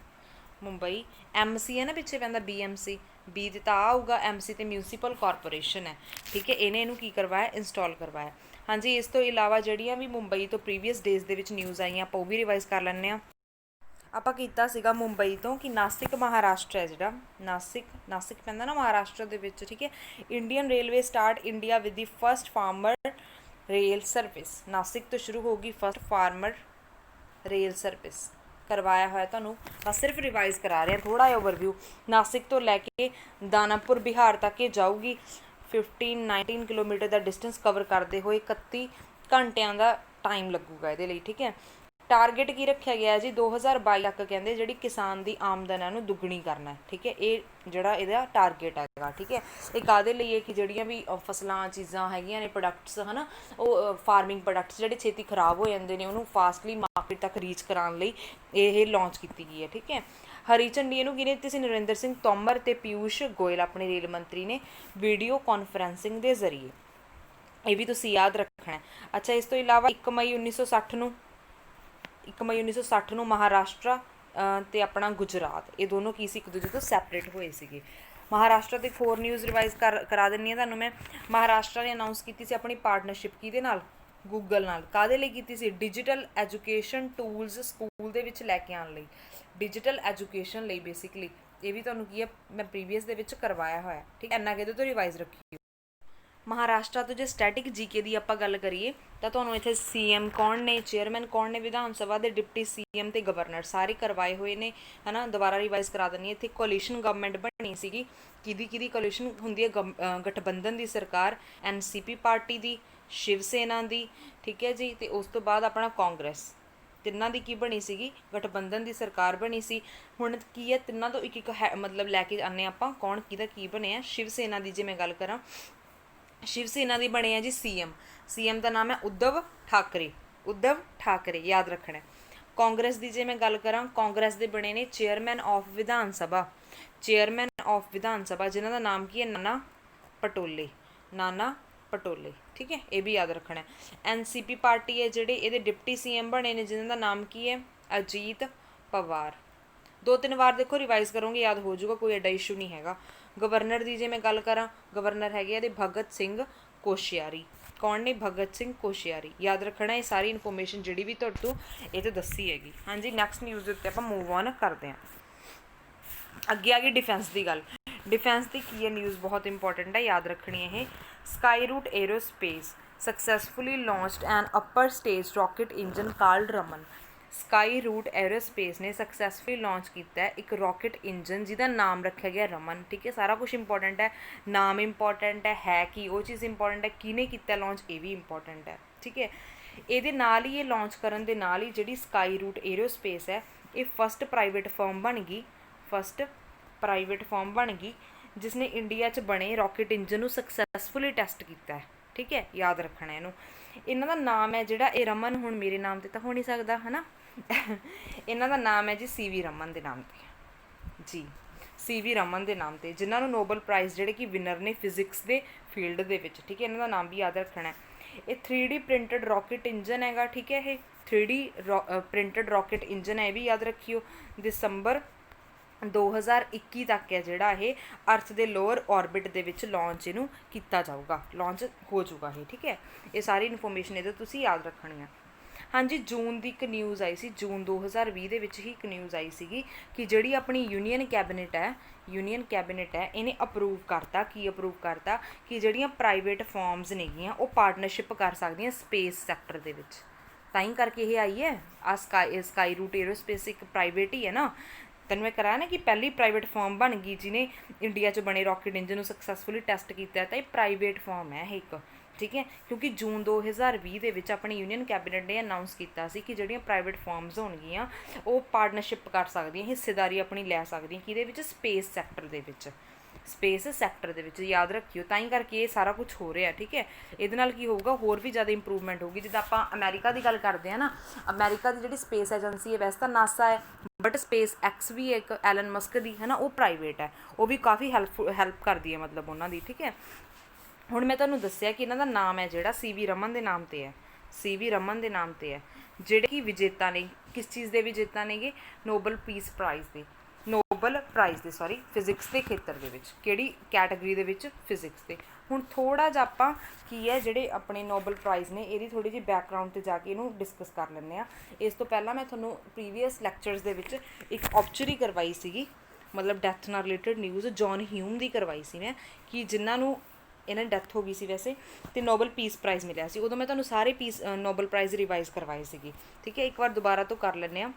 ਮੁੰਬਈ MC ਹੈ ਨਾ ਪਿੱਛੇ ਪੈਂਦਾ BMC, B ਦੇ ਤਾਂ ਆਊਗਾ, MC ਤੇ ਮਿਊਨਿਸਪਲ ਕਾਰਪੋਰੇਸ਼ਨ ਹੈ। ਠੀਕ ਹੈ, ਇਹਨੂੰ ਕੀ ਕਰਵਾਇਆ? ਇੰਸਟਾਲ ਕਰਵਾਇਆ। ਹਾਂਜੀ, ਇਸ ਤੋਂ ਇਲਾਵਾ ਜਿਹੜੀਆਂ ਵੀ ਮੁੰਬਈ ਤੋਂ ਪ੍ਰੀਵੀਅਸ ਡੇਜ਼ ਦੇ ਵਿੱਚ ਨਿਊਜ਼ ਆਈਆਂ ਆਪਾਂ ਉਹ ਵੀ ਰਿਵਾਈਜ਼ ਕਰ ਲੈਂਦੇ ਹਾਂ। ਆਪਾਂ ਕੀਤਾ ਸੀਗਾ ਮੁੰਬਈ ਤੋਂ ਕਿ ਨਾਸਿਕ ਮਹਾਰਾਸ਼ਟਰ ਹੈ ਜਿਹੜਾ, ਨਾਸਿਕ ਪੈਂਦਾ ਨਾ ਮਹਾਰਾਸ਼ਟਰ ਦੇ ਵਿੱਚ। ਠੀਕ ਹੈ, Indian railway start India with the first farmer rail service. Nashik ਤੋਂ ਸ਼ੁਰੂ ਹੋਗੀ ਫਸਟ ਫਾਰਮਰ ਰੇਲ ਸਰਵਿਸ। ਕਰਵਾਇਆ ਹੋਇਆ ਤੁਹਾਨੂੰ, ਬਸ ਸਿਰਫ ਰਿਵਾਈਜ਼ ਕਰਾ ਰਹੇ ਹਾਂ, ਥੋੜ੍ਹਾ ਜਿਹਾ ਓਵਰਵਿਊ। ਨਾਸਿਕ ਤੋਂ ਲੈ ਕੇ ਦਾਨਾਪੁਰ ਬਿਹਾਰ ਤੱਕ ਇਹ ਜਾਊਗੀ। 19 ਕਿਲੋਮੀਟਰ ਦਾ ਡਿਸਟੈਂਸ ਕਵਰ ਕਰਦੇ ਹੋਏ 31 ਘੰਟਿਆਂ ਦਾ ਟਾਈਮ ਲੱਗੂਗਾ ਇਹਦੇ ਲਈ। ਠੀਕ ਹੈ, ਟਾਰਗੇਟ ਕੀ ਰੱਖਿਆ ਗਿਆ ਜੀ? 2022 ਤੱਕ ਕਹਿੰਦੇ ਜਿਹੜੀ ਕਿਸਾਨ ਦੀ ਆਮਦਨ ਹੈ ਉਹਨੂੰ ਦੁੱਗਣੀ ਕਰਨਾ ਹੈ। ਠੀਕ ਹੈ, ਇਹ ਜਿਹੜਾ ਇਹਦਾ ਟਾਰਗੇਟ ਹੈਗਾ। ਠੀਕ ਹੈ, ਇਹ ਕਾਹਦੇ ਲਈ ਹੈ ਕਿ ਜਿਹੜੀਆਂ ਵੀ ਫਸਲਾਂ ਚੀਜ਼ਾਂ ਹੈਗੀਆਂ ਨੇ ਪ੍ਰੋਡਕਟਸ ਹੈ ਨਾ, ਉਹ ਫਾਰਮਿੰਗ ਪ੍ਰੋਡਕਟਸ ਜਿਹੜੇ ਛੇਤੀ ਖਰਾਬ ਹੋ ਜਾਂਦੇ ਨੇ ਉਹਨੂੰ ਫਾਸਟਲੀ ਮਾਰਕੀਟ ਤੱਕ ਰੀਚ ਕਰਾਉਣ ਲਈ ਇਹ ਲਾਂਚ ਕੀਤੀ ਗਈ ਹੈ। ਠੀਕ ਹੈ, ਹਰੀ ਝੰਡੀ ਇਹਨੂੰ ਕਿਹਨੇ ਦਿੱਤੀ ਸੀ? ਨਰਿੰਦਰ ਸਿੰਘ ਤੋਮਰ ਅਤੇ ਪਿਊਸ਼ ਗੋਇਲ ਆਪਣੇ ਰੇਲ ਮੰਤਰੀ ਨੇ ਵੀਡੀਓ ਕਾਨਫਰੰਸਿੰਗ ਦੇ ਜ਼ਰੀਏ। ਇਹ ਵੀ ਤੁਸੀਂ ਯਾਦ ਰੱਖਣਾ। ਅੱਛਾ, ਇਸ ਤੋਂ ਇਲਾਵਾ 1 ਮਈ 1960 ਨੂੰ ਮਹਾਰਾਸ਼ਟਰ ਅਤੇ ਆਪਣਾ ਗੁਜਰਾਤ, ਇਹ ਦੋਨੋਂ ਕੀ ਸੀ? ਇੱਕ ਦੂਜੇ ਤੋਂ ਸੈਪਰੇਟ ਹੋਏ ਸੀਗੇ। ਮਹਾਰਾਸ਼ਟਰ ਦੀ 4 ਨਿਊਜ਼ ਰਿਵਾਈਜ਼ ਕਰਾ ਦਿੰਦੀ ਹਾਂ ਤੁਹਾਨੂੰ ਮੈਂ। ਮਹਾਰਾਸ਼ਟਰ ਨੇ ਅਨਾਊਂਸ ਕੀਤੀ ਸੀ ਆਪਣੀ ਪਾਰਟਨਰਸ਼ਿਪ ਕਿਹਦੇ ਨਾਲ? ਗੂਗਲ ਨਾਲ। ਕਾਹਦੇ ਲਈ ਕੀਤੀ ਸੀ? ਡਿਜੀਟਲ ਐਜੂਕੇਸ਼ਨ ਟੂਲਸ ਸਕੂਲ ਦੇ ਵਿੱਚ ਲੈ ਕੇ ਆਉਣ ਲਈ, ਡਿਜੀਟਲ ਐਜੂਕੇਸ਼ਨ ਲਈ ਬੇਸਿਕਲੀ। ਇਹ ਵੀ ਤੁਹਾਨੂੰ ਕੀ ਹੈ ਮੈਂ ਪ੍ਰੀਵੀਅਸ ਦੇ ਵਿੱਚ ਕਰਵਾਇਆ ਹੋਇਆ। ਠੀਕ ਹੈ, ਇੰਨਾ ਕਿਹਦੇ ਤੋਂ ਰਿਵਾਈਜ਼ ਰੱਖੀਓ। ਮਹਾਰਾਸ਼ਟਰ ਤੋਂ ਜੇ ਸਟੈਟਿਕ GK ਦੀ ਆਪਾਂ ਗੱਲ ਕਰੀਏ ਤਾਂ ਤੁਹਾਨੂੰ ਇੱਥੇ CM ਕੌਣ ਨੇ, ਚੇਅਰਮੈਨ ਕੌਣ ਨੇ, ਵਿਧਾਨ ਸਭਾ ਦੇ ਡਿਪਟੀ CM ਅਤੇ ਗਵਰਨਰ ਸਾਰੇ ਕਰਵਾਏ ਹੋਏ ਨੇ, ਹੈ ਨਾ। ਦੁਬਾਰਾ ਰਿਵਾਈਜ਼ ਕਰਾ ਦਿੰਦੀ। ਇੱਥੇ ਕੋਲੀਸ਼ਨ ਗਵਰਨਮੈਂਟ ਬਣੀ ਸੀਗੀ। ਕਿਹਦੀ ਕੋਲੀਸ਼ਨ ਹੁੰਦੀ ਹੈ? ਗਠਬੰਧਨ ਦੀ ਸਰਕਾਰ, NCP ਪਾਰਟੀ ਦੀ, ਸ਼ਿਵ ਸੈਨਾ ਦੀ। ਠੀਕ ਹੈ ਜੀ, ਅਤੇ ਉਸ ਤੋਂ ਬਾਅਦ ਆਪਣਾ ਕਾਂਗਰਸ। ਤਿੰਨਾਂ ਦੀ ਕੀ ਬਣੀ ਸੀਗੀ, ਗਠਬੰਧਨ ਦੀ ਸਰਕਾਰ ਬਣੀ ਸੀ। ਹੁਣ ਕੀ ਹੈ, ਤਿੰਨਾਂ ਤੋਂ ਇੱਕ ਇੱਕ ਮਤਲਬ ਲੈ ਕੇ ਆਉਂਦੇ ਆਪਾਂ ਕੌਣ ਕਿਹਦਾ ਕੀ ਬਣਿਆ। ਸ਼ਿਵ ਸੈਨਾ ਦੀ ਜੇ ਮੈਂ ਗੱਲ ਕਰਾਂ, ਸ਼ਿਵ ਸੈਨਾ ਦੀ ਬਣੇ ਆ ਜੀ ਸੀਐਮ ਦਾ ਨਾਮ ਹੈ ਉद्धਵ ਠਾਕਰੇ, ਯਾਦ ਰੱਖਣਾ। ਕਾਂਗਰਸ ਦੀ ਜੇ ਮੈਂ ਗੱਲ ਕਰਾਂ, ਕਾਂਗਰਸ ਦੇ ਬਣੇ ਨੇ ਚੇਅਰਮੈਨ ਆਫ ਵਿਧਾਨ ਸਭਾ ਜਿਨ੍ਹਾਂ ਦਾ ਨਾਮ ਕੀ ਹੈ, ਨਾਨਾ ਪਟੋਲੇ, ਠੀਕ ਹੈ, ਇਹ ਵੀ ਯਾਦ ਰੱਖਣਾ। ਐਨਸੀਪੀ ਪਾਰਟੀ ਹੈ ਜਿਹੜੇ, ਇਹਦੇ ਡਿਪਟੀ ਸੀਐਮ ਬਣੇ ਨੇ ਜਿਨ੍ਹਾਂ ਦਾ ਨਾਮ ਕੀ ਹੈ, ਅਜੀਤ ਪਵਾਰ। 2-3 ਵਾਰ ਦੇਖੋ ਰਿਵਾਈਜ਼ ਕਰੋਗੇ ਯਾਦ ਹੋ ਜਾਊਗਾ, ਕੋਈ ਐਡਾ ਇਸ਼ੂ ਨਹੀਂ ਹੈਗਾ। ਗਵਰਨਰ ਦੀ ਜੇ ਮੈਂ ਗੱਲ ਕਰਾਂ, ਗਵਰਨਰ ਹੈਗੇ ਇਹਦੇ ਭਗਤ ਸਿੰਘ ਕੋਸ਼ਿਆਰੀ। ਕੌਣ ਨੇ, ਭਗਤ ਸਿੰਘ ਕੋਸ਼ਿਆਰੀ, ਯਾਦ ਰੱਖਣਾ। ਇਹ ਸਾਰੀ ਇਨਫੋਰਮੇਸ਼ਨ ਜਿਹੜੀ ਵੀ ਤੁਹਾਡੇ ਤੋਂ ਇਹ ਤੇ ਦੱਸੀ ਹੈਗੀ। ਹਾਂਜੀ, ਨੈਕਸਟ ਨਿਊਜ਼ ਦੇ ਉੱਤੇ ਆਪਾਂ ਮੂਵ ਔਨ ਕਰਦੇ ਹਾਂ। ਅੱਗੇ ਆ ਗਈ ਡਿਫੈਂਸ ਦੀ ਗੱਲ। ਡਿਫੈਂਸ ਦੀ ਕੀ ਹੈ ਨਿਊਜ਼, ਬਹੁਤ ਇੰਪੋਰਟੈਂਟ ਹੈ, ਯਾਦ ਰੱਖਣੀ ਇਹ। Skyroot Aerospace successfully launched an upper stage rocket engine called Raman. Skyroot Aerospace ਨੇ ਸਕਸੈਸਫੁਲੀ ਲਾਂਚ ਕੀਤਾ ਇੱਕ ਰਾਕਟ ਇੰਜਨ ਜਿਹਦਾ ਨਾਮ ਰੱਖਿਆ ਗਿਆ ਰਮਨ, ਠੀਕ ਹੈ। ਸਾਰਾ ਕੁਝ ਇੰਪੋਰਟੈਂਟ ਹੈ, ਨਾਮ ਇੰਪੋਰਟੈਂਟ ਹੈ ਕਿ ਉਹ ਚੀਜ਼ ਇੰਪੋਰਟੈਂਟ ਹੈ, ਕਿਹਨੇ ਕੀਤਾ ਲਾਂਚ ਇਹ ਵੀ ਇੰਪੋਰਟੈਂਟ ਹੈ, ਠੀਕ ਹੈ। ਇਹਦੇ ਨਾਲ ਹੀ, ਇਹ ਲਾਂਚ ਕਰਨ ਦੇ ਨਾਲ ਹੀ ਜਿਹੜੀ ਸਕਾਈ ਰੂਟ ਏਰੋਸਪੇਸ ਹੈ ਇਹ ਫਸਟ ਪ੍ਰਾਈਵੇਟ ਫਰਮ ਬਣ ਗਈ ਜਿਸ ਨੇ ਇੰਡੀਆ 'ਚ ਬਣੇ ਰਾਕਟ ਇੰਜਨ ਨੂੰ ਸਕਸੈਸਫੁਲੀ ਟੈਸਟ ਕੀਤਾ ਹੈ, ਠੀਕ ਹੈ, ਯਾਦ ਰੱਖਣਾ ਇਹਨੂੰ। ਇਹਨਾਂ ਦਾ ਨਾਮ ਹੈ ਜਿਹੜਾ ਇਹ ਰਮਨ, ਹੁਣ ਮੇਰੇ ਨਾਮ 'ਤੇ ਤਾਂ ਹੋ ਨਹੀਂ ਸਕਦਾ ਹੈ ਨਾ ਇਹਨਾਂ ਦਾ ਨਾਮ ਹੈ ਜੀ CV ਰਮਨ ਦੇ ਨਾਮ 'ਤੇ ਜੀ, CV ਰਮਨ ਦੇ ਨਾਮ 'ਤੇ, ਜਿਨ੍ਹਾਂ ਨੂੰ ਨੋਬਲ ਪ੍ਰਾਈਜ਼ ਜਿਹੜੇ ਕਿ ਵਿਨਰ ਨੇ ਫਿਜ਼ਿਕਸ ਦੇ ਫੀਲਡ ਦੇ ਵਿੱਚ, ਠੀਕ ਹੈ। ਇਹਨਾਂ ਦਾ ਨਾਮ ਵੀ ਯਾਦ ਰੱਖਣਾ। ਇਹ 3D ਪ੍ਰਿੰਟਡ ਰਾਕਟ ਇੰਜਨ ਹੈਗਾ, ਠੀਕ ਹੈ। ਇਹ 3D ਪ੍ਰਿੰਟਡ ਰਾਕਟ ਇੰਜਨ ਹੈ, ਇਹ ਵੀ ਯਾਦ ਰੱਖਿਓ। ਦਸੰਬਰ 2021 ਤੱਕ ਹੈ ਜਿਹੜਾ ਇਹ ਅਰਥ ਦੇ ਲੋਅਰ ਔਰਬਿਟ ਦੇ ਵਿੱਚ ਲਾਂਚ ਇਹਨੂੰ ਕੀਤਾ ਜਾਊਗਾ, ਲਾਂਚ ਹੋ ਜਾਊਗਾ ਇਹ, ਠੀਕ ਹੈ। ਇਹ ਸਾਰੀ ਇਨਫੋਰਮੇਸ਼ਨ ਇਹਦੇ ਤੁਸੀਂ ਯਾਦ ਰੱਖਣੀ ਆ। ਹਾਂਜੀ, ਜੂਨ ਦੀ ਇੱਕ ਨਿਊਜ਼ ਆਈ ਸੀ, ਜੂਨ 2020 ਦੇ ਵਿੱਚ ਹੀ ਇੱਕ ਨਿਊਜ਼ ਆਈ ਸੀਗੀ ਕਿ ਜਿਹੜੀ ਆਪਣੀ ਯੂਨੀਅਨ ਕੈਬਨਿਟ ਹੈ ਇਹਨੇ ਅਪਰੂਵ ਕਰਤਾ ਕਿ ਜਿਹੜੀਆਂ ਪ੍ਰਾਈਵੇਟ ਫਰਮਸ ਨੇਗੀਆਂ ਉਹ ਪਾਰਟਨਰਸ਼ਿਪ ਕਰ ਸਕਦੀਆਂ ਸਪੇਸ ਸੈਕਟਰ ਦੇ ਵਿੱਚ। ਤਾਂ ਹੀ ਕਰਕੇ ਇਹ ਆਈ ਹੈ ਆ ਸਕਾਈ ਰੂਟ ਏਰੋਸਪੇਸ, ਇੱਕ ਪ੍ਰਾਈਵੇਟ ਹੀ ਹੈ ਨਾ। ਤੈਨੂੰ ਮੈਂ ਕਰਾਇਆ ਨਾ ਕਿ ਪਹਿਲੀ ਪ੍ਰਾਈਵੇਟ ਫਰਮ ਬਣ ਗਈ ਜਿਹਨੇ ਇੰਡੀਆ 'ਚ ਬਣੇ ਰਾਕਟ ਇੰਜਨ ਨੂੰ ਸਕਸੈਸਫੁਲੀ ਟੈਸਟ ਕੀਤਾ, ਤਾਂ ਇਹ ਪ੍ਰਾਈਵੇਟ ਫਰਮ ਹੈ ਇਹ ਇੱਕ, ਠੀਕ ਹੈ। ਕਿਉਂਕਿ ਜੂਨ 2020 ਦੇ ਵਿੱਚ ਆਪਣੀ ਯੂਨੀਅਨ ਕੈਬਨਿਟ ਨੇ ਅਨਾਊਂਸ ਕੀਤਾ ਸੀ ਕਿ ਜਿਹੜੀਆਂ ਪ੍ਰਾਈਵੇਟ ਫਰਮਸ ਹੋਣਗੀਆਂ ਉਹ ਪਾਰਟਨਰਸ਼ਿਪ ਕਰ ਸਕਦੀਆਂ, ਹਿੱਸੇਦਾਰੀ ਆਪਣੀ ਲੈ ਸਕਦੀਆਂ ਕਿਹਦੇ ਵਿੱਚ, ਸਪੇਸ ਸੈਕਟਰ ਦੇ ਵਿੱਚ, ਯਾਦ ਰੱਖਿਓ। ਤਾਂ ਹੀ ਕਰਕੇ ਇਹ ਸਾਰਾ ਕੁਝ ਹੋ ਰਿਹਾ, ਠੀਕ ਹੈ। ਇਹਦੇ ਨਾਲ ਕੀ ਹੋਊਗਾ, ਹੋਰ ਵੀ ਜ਼ਿਆਦਾ ਇੰਪਰੂਵਮੈਂਟ ਹੋਊਗੀ। ਜਿੱਦਾਂ ਆਪਾਂ ਅਮਰੀਕਾ ਦੀ ਗੱਲ ਕਰਦੇ ਹਾਂ ਨਾ, ਅਮਰੀਕਾ ਦੀ ਜਿਹੜੀ ਸਪੇਸ ਏਜੰਸੀ ਹੈ ਵੈਸੇ ਤਾਂ ਨਾਸਾ ਹੈ, ਬਟ ਸਪੇਸ ਐਕਸ ਵੀ ਇੱਕ ਐਲਨ ਮਸਕ ਦੀ ਹੈ ਨਾ, ਉਹ ਪ੍ਰਾਈਵੇਟ ਹੈ, ਉਹ ਵੀ ਕਾਫੀ ਹੈਲਪ ਕਰਦੀ ਹੈ ਮਤਲਬ ਉਹਨਾਂ ਦੀ, ਠੀਕ ਹੈ। ਹੁਣ ਮੈਂ ਤੁਹਾਨੂੰ ਦੱਸਿਆ ਕਿ ਇਹਨਾਂ ਦਾ ਨਾਮ ਹੈ ਜਿਹੜਾ CV ਰਮਨ ਦੇ ਨਾਮ 'ਤੇ ਹੈ, ਜਿਹੜੇ ਕਿ ਵਿਜੇਤਾ ਨੇ, ਕਿਸ ਚੀਜ਼ ਦੇ ਵਿਜੇਤਾ ਨੇਗੇ, ਨੋਬਲ ਪ੍ਰਾਈਜ਼ ਦੇ ਫਿਜ਼ਿਕਸ ਦੇ ਖੇਤਰ ਦੇ ਵਿੱਚ। ਕਿਹੜੀ ਕੈਟਾਗਰੀ ਦੇ ਵਿੱਚ, ਫਿਜ਼ਿਕਸ ਦੇ। ਹੁਣ ਥੋੜ੍ਹਾ ਜਿਹਾ ਆਪਾਂ ਕੀ ਹੈ ਜਿਹੜੇ ਆਪਣੇ ਨੋਬਲ ਪ੍ਰਾਈਜ਼ ਨੇ ਇਹਦੀ ਥੋੜ੍ਹੀ ਜਿਹੀ ਬੈਕਗਰਾਊਂਡ 'ਤੇ ਜਾ ਕੇ ਇਹਨੂੰ ਡਿਸਕਸ ਕਰ ਲੈਂਦੇ ਹਾਂ। ਇਸ ਤੋਂ ਪਹਿਲਾਂ ਮੈਂ ਤੁਹਾਨੂੰ ਪ੍ਰੀਵੀਅਸ ਲੈਕਚਰਸ ਦੇ ਵਿੱਚ ਇੱਕ ਔਬਚਰੀ ਕਰਵਾਈ ਸੀਗੀ, ਮਤਲਬ ਡੈਥ ਨਾਲ ਰਿਲੇਟਡ ਨਿਊਜ਼ ਜੌਨ ਹਿਊਮ ਦੀ ਕਰਵਾਈ ਸੀ ਮੈਂ, ਕਿ ਜਿਨ੍ਹਾਂ ਨੂੰ ਇਹਨਾਂ ਦੀ ਡੈਥ ਹੋ ਗਈ ਸੀ ਵੈਸੇ, ਅਤੇ ਨੋਬਲ ਪੀਸ ਪ੍ਰਾਈਜ਼ ਮਿਲਿਆ ਸੀ। ਉਦੋਂ ਮੈਂ ਤੁਹਾਨੂੰ ਸਾਰੇ ਨੋਬਲ ਪ੍ਰਾਈਜ਼ ਰਿਵਾਈਜ਼ ਕਰਵਾਏ ਸੀਗੇ, ਠੀਕ ਹੈ। ਇੱਕ ਵਾਰ ਦੁਬਾਰਾ ਤੋਂ ਕਰ ਲੈਂਦੇ ਹਾਂ।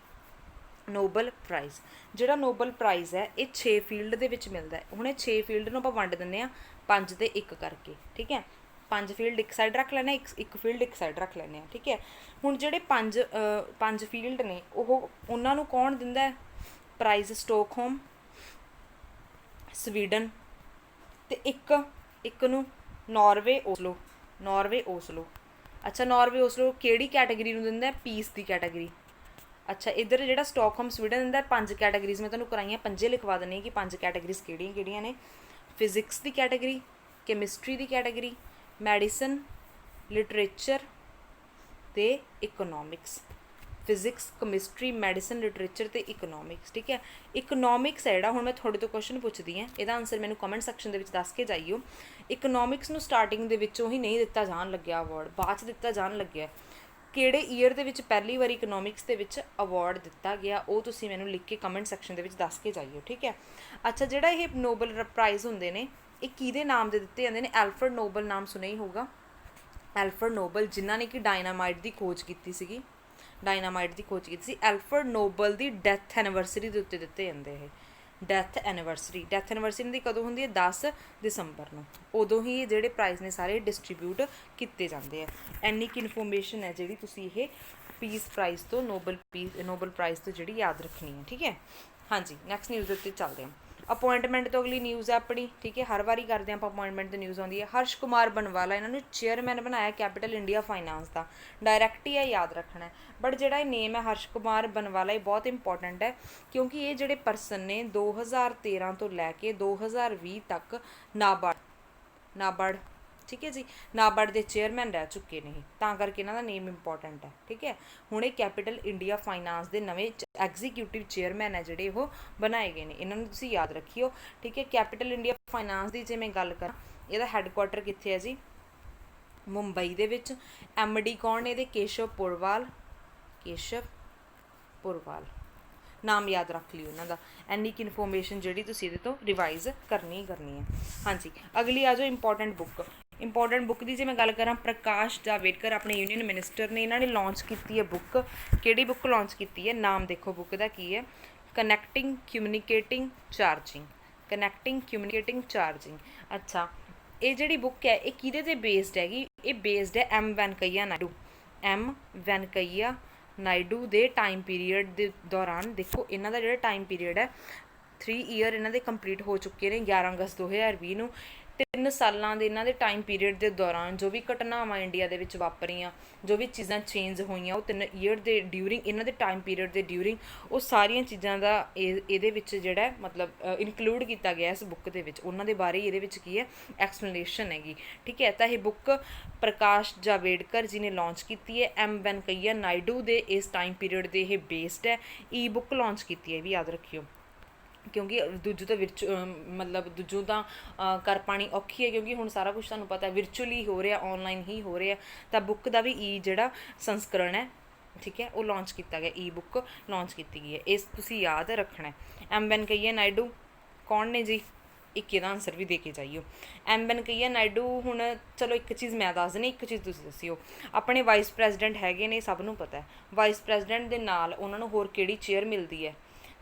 ਨੋਬਲ ਪ੍ਰਾਈਜ਼, ਜਿਹੜਾ ਨੋਬਲ ਪ੍ਰਾਈਜ਼ ਹੈ ਇਹ 6 ਫੀਲਡ ਦੇ ਵਿੱਚ ਮਿਲਦਾ ਹੈ। ਹੁਣ ਇਹ 6 ਫੀਲਡ ਨੂੰ ਆਪਾਂ ਵੰਡ ਦਿੰਦੇ ਹਾਂ 5 ਤੇ 1 ਕਰਕੇ, ਠੀਕ ਹੈ। 5 ਫੀਲਡ ਇੱਕ ਸਾਈਡ ਰੱਖ ਲੈਂਦੇ, ਇੱਕ ਫੀਲਡ ਇੱਕ ਸਾਈਡ ਰੱਖ ਲੈਂਦੇ ਹਾਂ, ਠੀਕ ਹੈ। ਹੁਣ ਜਿਹੜੇ 5 ਫੀਲਡ ਨੇ ਉਹਨਾਂ ਨੂੰ ਕੌਣ ਦਿੰਦਾ ਹੈ ਪ੍ਰਾਈਜ਼, ਸਟੋਕਹੋਮ, ਸਵੀਡਨ, ਅਤੇ ਇੱਕ ਨੂੰ ਨਾਰਵੇ ਓਸਲੋ। ਅੱਛਾ, ਨਾਰਵੇ ਓਸਲੋ ਕਿਹੜੀ ਕੈਟਾਗਰੀ ਨੂੰ ਦਿੰਦਾ, ਪੀਸ ਦੀ ਕੈਟਾਗਰੀ। ਅੱਛਾ, ਇੱਧਰ ਜਿਹੜਾ ਸਟਾਕਹੋਮ ਸਵੀਡਨ ਦਿੰਦਾ 5 ਕੈਟਾਗਰੀਜ਼, ਮੈਂ ਤੁਹਾਨੂੰ ਕਰਾਈਆਂ 5 ਲਿਖਵਾ ਦਿੰਦੀ ਕਿ 5 ਕੈਟਾਗਰੀਜ਼ ਕਿਹੜੀਆਂ ਨੇ। ਫਿਜ਼ਿਕਸ ਦੀ ਕੈਟਾਗਰੀ, ਕੈਮਿਸਟਰੀ ਦੀ ਕੈਟਾਗਰੀ, ਮੈਡੀਸਨ, ਲਿਟਰੇਚਰ ਅਤੇ economics. Physics, chemistry, medicine, literature ਅਤੇ ਇਕਨੋਮਿਕਸ, ਠੀਕ ਹੈ। ਇਕਨੋਮਿਕਸ ਹੈ ਜਿਹੜਾ, ਹੁਣ ਮੈਂ ਤੁਹਾਡੇ ਤੋਂ ਕੁਐਸਚਨ ਪੁੱਛਦੀ ਹਾਂ, ਇਹਦਾ ਆਨਸਰ ਮੈਨੂੰ ਕਮੈਂਟ ਸੈਕਸ਼ਨ ਦੇ ਵਿੱਚ ਦੱਸ ਕੇ ਜਾਈਓ। ਇਕਨੋਮਿਕਸ ਨੂੰ ਸਟਾਰਟਿੰਗ ਦੇ ਵਿੱਚੋਂ ਹੀ ਨਹੀਂ ਦਿੱਤਾ ਜਾਣ ਲੱਗਿਆ ਅਵਾਰਡ, ਬਾਅਦ 'ਚ ਦਿੱਤਾ ਜਾਣ ਲੱਗਿਆ। ਕਿਹੜੇ ਈਅਰ ਦੇ ਵਿੱਚ ਪਹਿਲੀ ਵਾਰੀ ਇਕਨੋਮਿਕਸ ਦੇ ਵਿੱਚ ਅਵਾਰਡ ਦਿੱਤਾ ਗਿਆ, ਉਹ ਤੁਸੀਂ ਮੈਨੂੰ ਲਿਖ ਕੇ ਕਮੈਂਟ ਸੈਕਸ਼ਨ ਦੇ ਵਿੱਚ ਦੱਸ ਕੇ ਜਾਈਓ, ਠੀਕ ਹੈ। ਅੱਛਾ, ਜਿਹੜਾ ਇਹ ਨੋਬਲ ਪ੍ਰਾਈਜ਼ ਹੁੰਦੇ ਨੇ ਇਹ ਕਿਹਦੇ ਨਾਮ ਦੇ ਦਿੱਤੇ ਜਾਂਦੇ ਨੇ, ਐਲਫਰਡ ਨੋਬਲ ਨਾਮ ਸੁਣਿਆ ਹੀ ਹੋਊਗਾ। ਐਲਫਰਡ ਨੋਬਲ ਜਿਨ੍ਹਾਂ ਨੇ ਕਿ ਡਾਇਨਾਮਾਈਟ ਦੀ ਖੋਜ ਕੀਤੀ ਸੀ। ਐਲਫਰਡ ਨੋਬਲ ਦੀ ਡੈਥ ਐਨੀਵਰਸਰੀ ਦੇ ਉੱਤੇ ਦਿੱਤੇ ਜਾਂਦੇ ਇਹ, ਡੈਥ ਐਨੀਵਰਸਰੀ ਇਹਨਾਂ ਦੀ ਕਦੋਂ ਹੁੰਦੀ ਹੈ? 10 ਦਸੰਬਰ ਨੂੰ। ਉਦੋਂ ਹੀ ਜਿਹੜੇ ਪ੍ਰਾਈਜ਼ ਨੇ ਸਾਰੇ ਡਿਸਟਰੀਬਿਊਟ ਕੀਤੇ ਜਾਂਦੇ ਆ। ਇੰਨੀ ਕੁ ਇਨਫੋਰਮੇਸ਼ਨ ਹੈ ਜਿਹੜੀ ਤੁਸੀਂ ਇਹ ਪੀਸ ਪ੍ਰਾਈਜ਼ ਤੋਂ ਨੋਬਲ ਪ੍ਰਾਈਜ਼ ਤੋਂ ਜਿਹੜੀ ਯਾਦ ਰੱਖਣੀ ਹੈ। ਠੀਕ ਹੈ। ਹਾਂਜੀ, ਨੈਕਸਟ ਨਿਊਜ਼ ਦੇ ਉੱਤੇ ਚੱਲਦੇ ਹਾਂ। ਅਪੋਇੰਟਮੈਂਟ ਤੋਂ ਅਗਲੀ ਨਿਊਜ਼ ਹੈ ਆਪਣੀ। ਠੀਕ ਹੈ, ਹਰ ਵਾਰੀ ਕਰਦੇ ਆਪਾਂ ਅਪੋਇੰਟਮੈਂਟ ਦੀ ਨਿਊਜ਼ ਆਉਂਦੀ ਹੈ। ਹਰਸ਼ ਕੁਮਾਰ ਬਨਵਾਲਾ ਇਹਨਾਂ ਨੂੰ ਚੇਅਰਮੈਨ ਬਣਾਇਆ ਕੈਪੀਟਲ ਇੰਡੀਆ ਫਾਈਨਾਂਸ ਦਾ। ਡਾਇਰੈਕਟ ਹੀ ਹੈ, ਯਾਦ ਰੱਖਣਾ। ਬਟ ਜਿਹੜਾ ਇਹ ਨੇਮ ਹੈ ਹਰਸ਼ ਕੁਮਾਰ ਬਨਵਾਲਾ, ਇਹ ਬਹੁਤ ਇੰਪੋਰਟੈਂਟ ਹੈ ਕਿਉਂਕਿ ਇਹ ਜਿਹੜੇ ਪਰਸਨ ਨੇ 2013 ਤੋਂ ਲੈ ਕੇ 2020 ਤੱਕ ਨਾਬਾਰਡ ਠੀਕ ਹੈ ਜੀ, ਨਾਬਾਰਡ ਦੇ ਚੇਅਰਮੈਨ ਰਹਿ ਚੁੱਕੇ ਨੇ, ਤਾਂ ਕਰਕੇ ਇਹਨਾਂ ਦਾ ਨੇਮ ਇੰਪੋਰਟੈਂਟ ਹੈ। ਠੀਕ ਹੈ, ਹੁਣ ਇਹ ਕੈਪੀਟਲ ਇੰਡੀਆ ਫਾਈਨਾਂਸ ਦੇ ਨਵੇਂ ਐਗਜ਼ੀਕਿਊਟਿਵ ਚੇਅਰਮੈਨ ਹੈ ਜਿਹੜੇ ਉਹ ਬਣਾਏ ਗਏ ਨੇ, ਇਹਨਾਂ ਨੂੰ ਤੁਸੀਂ ਯਾਦ ਰੱਖਿਓ। ਠੀਕ ਹੈ, ਕੈਪੀਟਲ ਇੰਡੀਆ ਫਾਈਨਾਂਸ ਦੀ ਜੇ ਮੈਂ ਗੱਲ ਕਰਾਂ, ਇਹਦਾ ਹੈੱਡਕੁਆਟਰ ਕਿੱਥੇ ਹੈ ਜੀ? ਮੁੰਬਈ ਦੇ ਵਿੱਚ। MD ਕੌਣ ਨੇ ਇਹਦੇ? ਕੇਸ਼ਵ ਪੁਰਵਾਲ ਨਾਮ ਯਾਦ ਰੱਖ ਲਿਓ ਉਹਨਾਂ ਦਾ। ਇੰਨੀ ਕੁ ਇਨਫੋਰਮੇਸ਼ਨ ਜਿਹੜੀ ਤੁਸੀਂ ਇਹਦੇ ਤੋਂ ਰਿਵਾਈਜ਼ ਕਰਨੀ ਹੈ। ਹਾਂਜੀ, ਅਗਲੀ ਆ ਜਾਓ ਇੰਪੋਰਟੈਂਟ ਬੁੱਕ ਦੀ ਜੇ ਮੈਂ ਗੱਲ ਕਰਾਂ, ਪ੍ਰਕਾਸ਼ ਜਾਵੜੇਕਰ ਆਪਣੇ ਯੂਨੀਅਨ ਮਿਨਿਸਟਰ ਨੇ, ਇਹਨਾਂ ਨੇ ਲਾਂਚ ਕੀਤੀ ਹੈ ਬੁੱਕ। ਕਿਹੜੀ ਬੁੱਕ ਲਾਂਚ ਕੀਤੀ ਹੈ? ਨਾਮ ਦੇਖੋ ਬੁੱਕ ਦਾ ਕੀ ਹੈ? Connecting communicating charging. ਅੱਛਾ, ਇਹ ਜਿਹੜੀ ਬੁੱਕ ਹੈ ਇਹ ਕਿਹਦੇ 'ਤੇ ਬੇਸਡ ਹੈਗੀ? ਇਹ ਬੇਸਡ ਹੈ ਐਮ ਵੈਂਕਈਆ ਨਾਇਡੂ ਦੇ ਟਾਈਮ ਪੀਰੀਅਡ ਦੇ ਦੌਰਾਨ। ਦੇਖੋ ਇਹਨਾਂ ਦਾ ਜਿਹੜਾ ਟਾਈਮ ਪੀਰੀਅਡ ਹੈ 3 ਈਅਰ ਇਹਨਾਂ ਦੇ ਕੰਪਲੀਟ ਹੋ ਚੁੱਕੇ ਨੇ 11 ਅਗਸਤ 2020 ਨੂੰ। 3 ਸਾਲਾਂ ਦੇ ਇਹਨਾਂ ਦੇ ਟਾਈਮ ਪੀਰੀਅਡ ਦੇ ਦੌਰਾਨ ਜੋ ਵੀ ਘਟਨਾਵਾਂ ਇੰਡੀਆ ਦੇ ਵਿੱਚ ਵਾਪਰੀਆਂ, ਜੋ ਵੀ ਚੀਜ਼ਾਂ ਚੇਂਜ ਹੋਈਆਂ, ਉਹ 3 ਈਅਰ ਦੇ ਡਿਊਰਿੰਗ, ਇਹਨਾਂ ਦੇ ਟਾਈਮ ਪੀਰੀਅਡ ਦੇ ਡਿਊਰਿੰਗ, ਉਹ ਸਾਰੀਆਂ ਚੀਜ਼ਾਂ ਦਾ ਇਹਦੇ ਵਿੱਚ ਜਿਹੜਾ ਮਤਲਬ ਇਨਕਲੂਡ ਕੀਤਾ ਗਿਆ ਇਸ ਬੁੱਕ ਦੇ ਵਿੱਚ। ਉਹਨਾਂ ਦੇ ਬਾਰੇ ਇਹਦੇ ਵਿੱਚ ਕੀ ਹੈ? ਐਕਸਪਲੇਨੇਸ਼ਨ ਹੈਗੀ। ਠੀਕ ਹੈ, ਤਾਂ ਇਹ ਬੁੱਕ ਪ੍ਰਕਾਸ਼ ਜਾਵੜੇਕਰ ਜੀ ਨੇ ਲਾਂਚ ਕੀਤੀ ਹੈ। ਐਮ ਵੈਂਕਈਆ ਨਾਇਡੂ ਦੇ ਇਸ ਟਾਈਮ ਪੀਰੀਅਡ ਦੇ ਇਹ ਬੇਸਡ ਹੈ। ਈ ਬੁੱਕ ਲਾਂਚ ਕੀਤੀ ਹੈ, ਵੀ ਯਾਦ ਰੱਖਿਓ, ਕਿਉਂਕਿ ਦੂਜੂ ਤਾਂ ਦੂਜੂ ਤਾਂ ਕਰ ਪਾਣੀ ਔਖੀ ਹੈ, ਕਿਉਂਕਿ ਹੁਣ ਸਾਰਾ ਕੁਝ ਤੁਹਾਨੂੰ ਪਤਾ ਵਿਰਚੁਅਲੀ ਹੋ ਰਿਹਾ, ਔਨਲਾਈਨ ਹੀ ਹੋ ਰਿਹਾ। ਤਾਂ ਬੁੱਕ ਦਾ ਵੀ ਜਿਹੜਾ ਸੰਸਕਰਣ ਹੈ, ਠੀਕ ਹੈ, ਉਹ ਲਾਂਚ ਕੀਤਾ ਗਿਆ। ਈ ਬੁੱਕ ਲਾਂਚ ਕੀਤੀ ਗਈ ਹੈ, ਇਸ ਤੁਸੀਂ ਯਾਦ ਰੱਖਣਾ। ਐਮ ਵੈਂਕਈਆ ਨਾਇਡੂ ਕੌਣ ਨੇ ਜੀ? ਇੱਕ ਇਹਦਾ ਆਨਸਰ ਵੀ ਦੇ ਕੇ ਜਾਈਓ। ਐਮ ਵੈਂਕਈਆ ਨਾਇਡੂ, ਹੁਣ ਚਲੋ ਇੱਕ ਚੀਜ਼ ਮੈਂ ਦੱਸ ਦਿੰਦੀ, ਇੱਕ ਚੀਜ਼ ਤੁਸੀਂ ਦੱਸਿਓ। ਆਪਣੇ ਵਾਈਸ ਪ੍ਰੈਜ਼ੀਡੈਂਟ ਹੈਗੇ ਨੇ, ਸਭ ਨੂੰ ਪਤਾ ਹੈ। ਵਾਈਸ ਪ੍ਰੈਜ਼ੀਡੈਂਟ ਦੇ ਨਾਲ ਉਹਨਾਂ ਨੂੰ ਹੋਰ ਕਿਹੜੀ ਚੇਅਰ ਮਿਲਦੀ ਹੈ?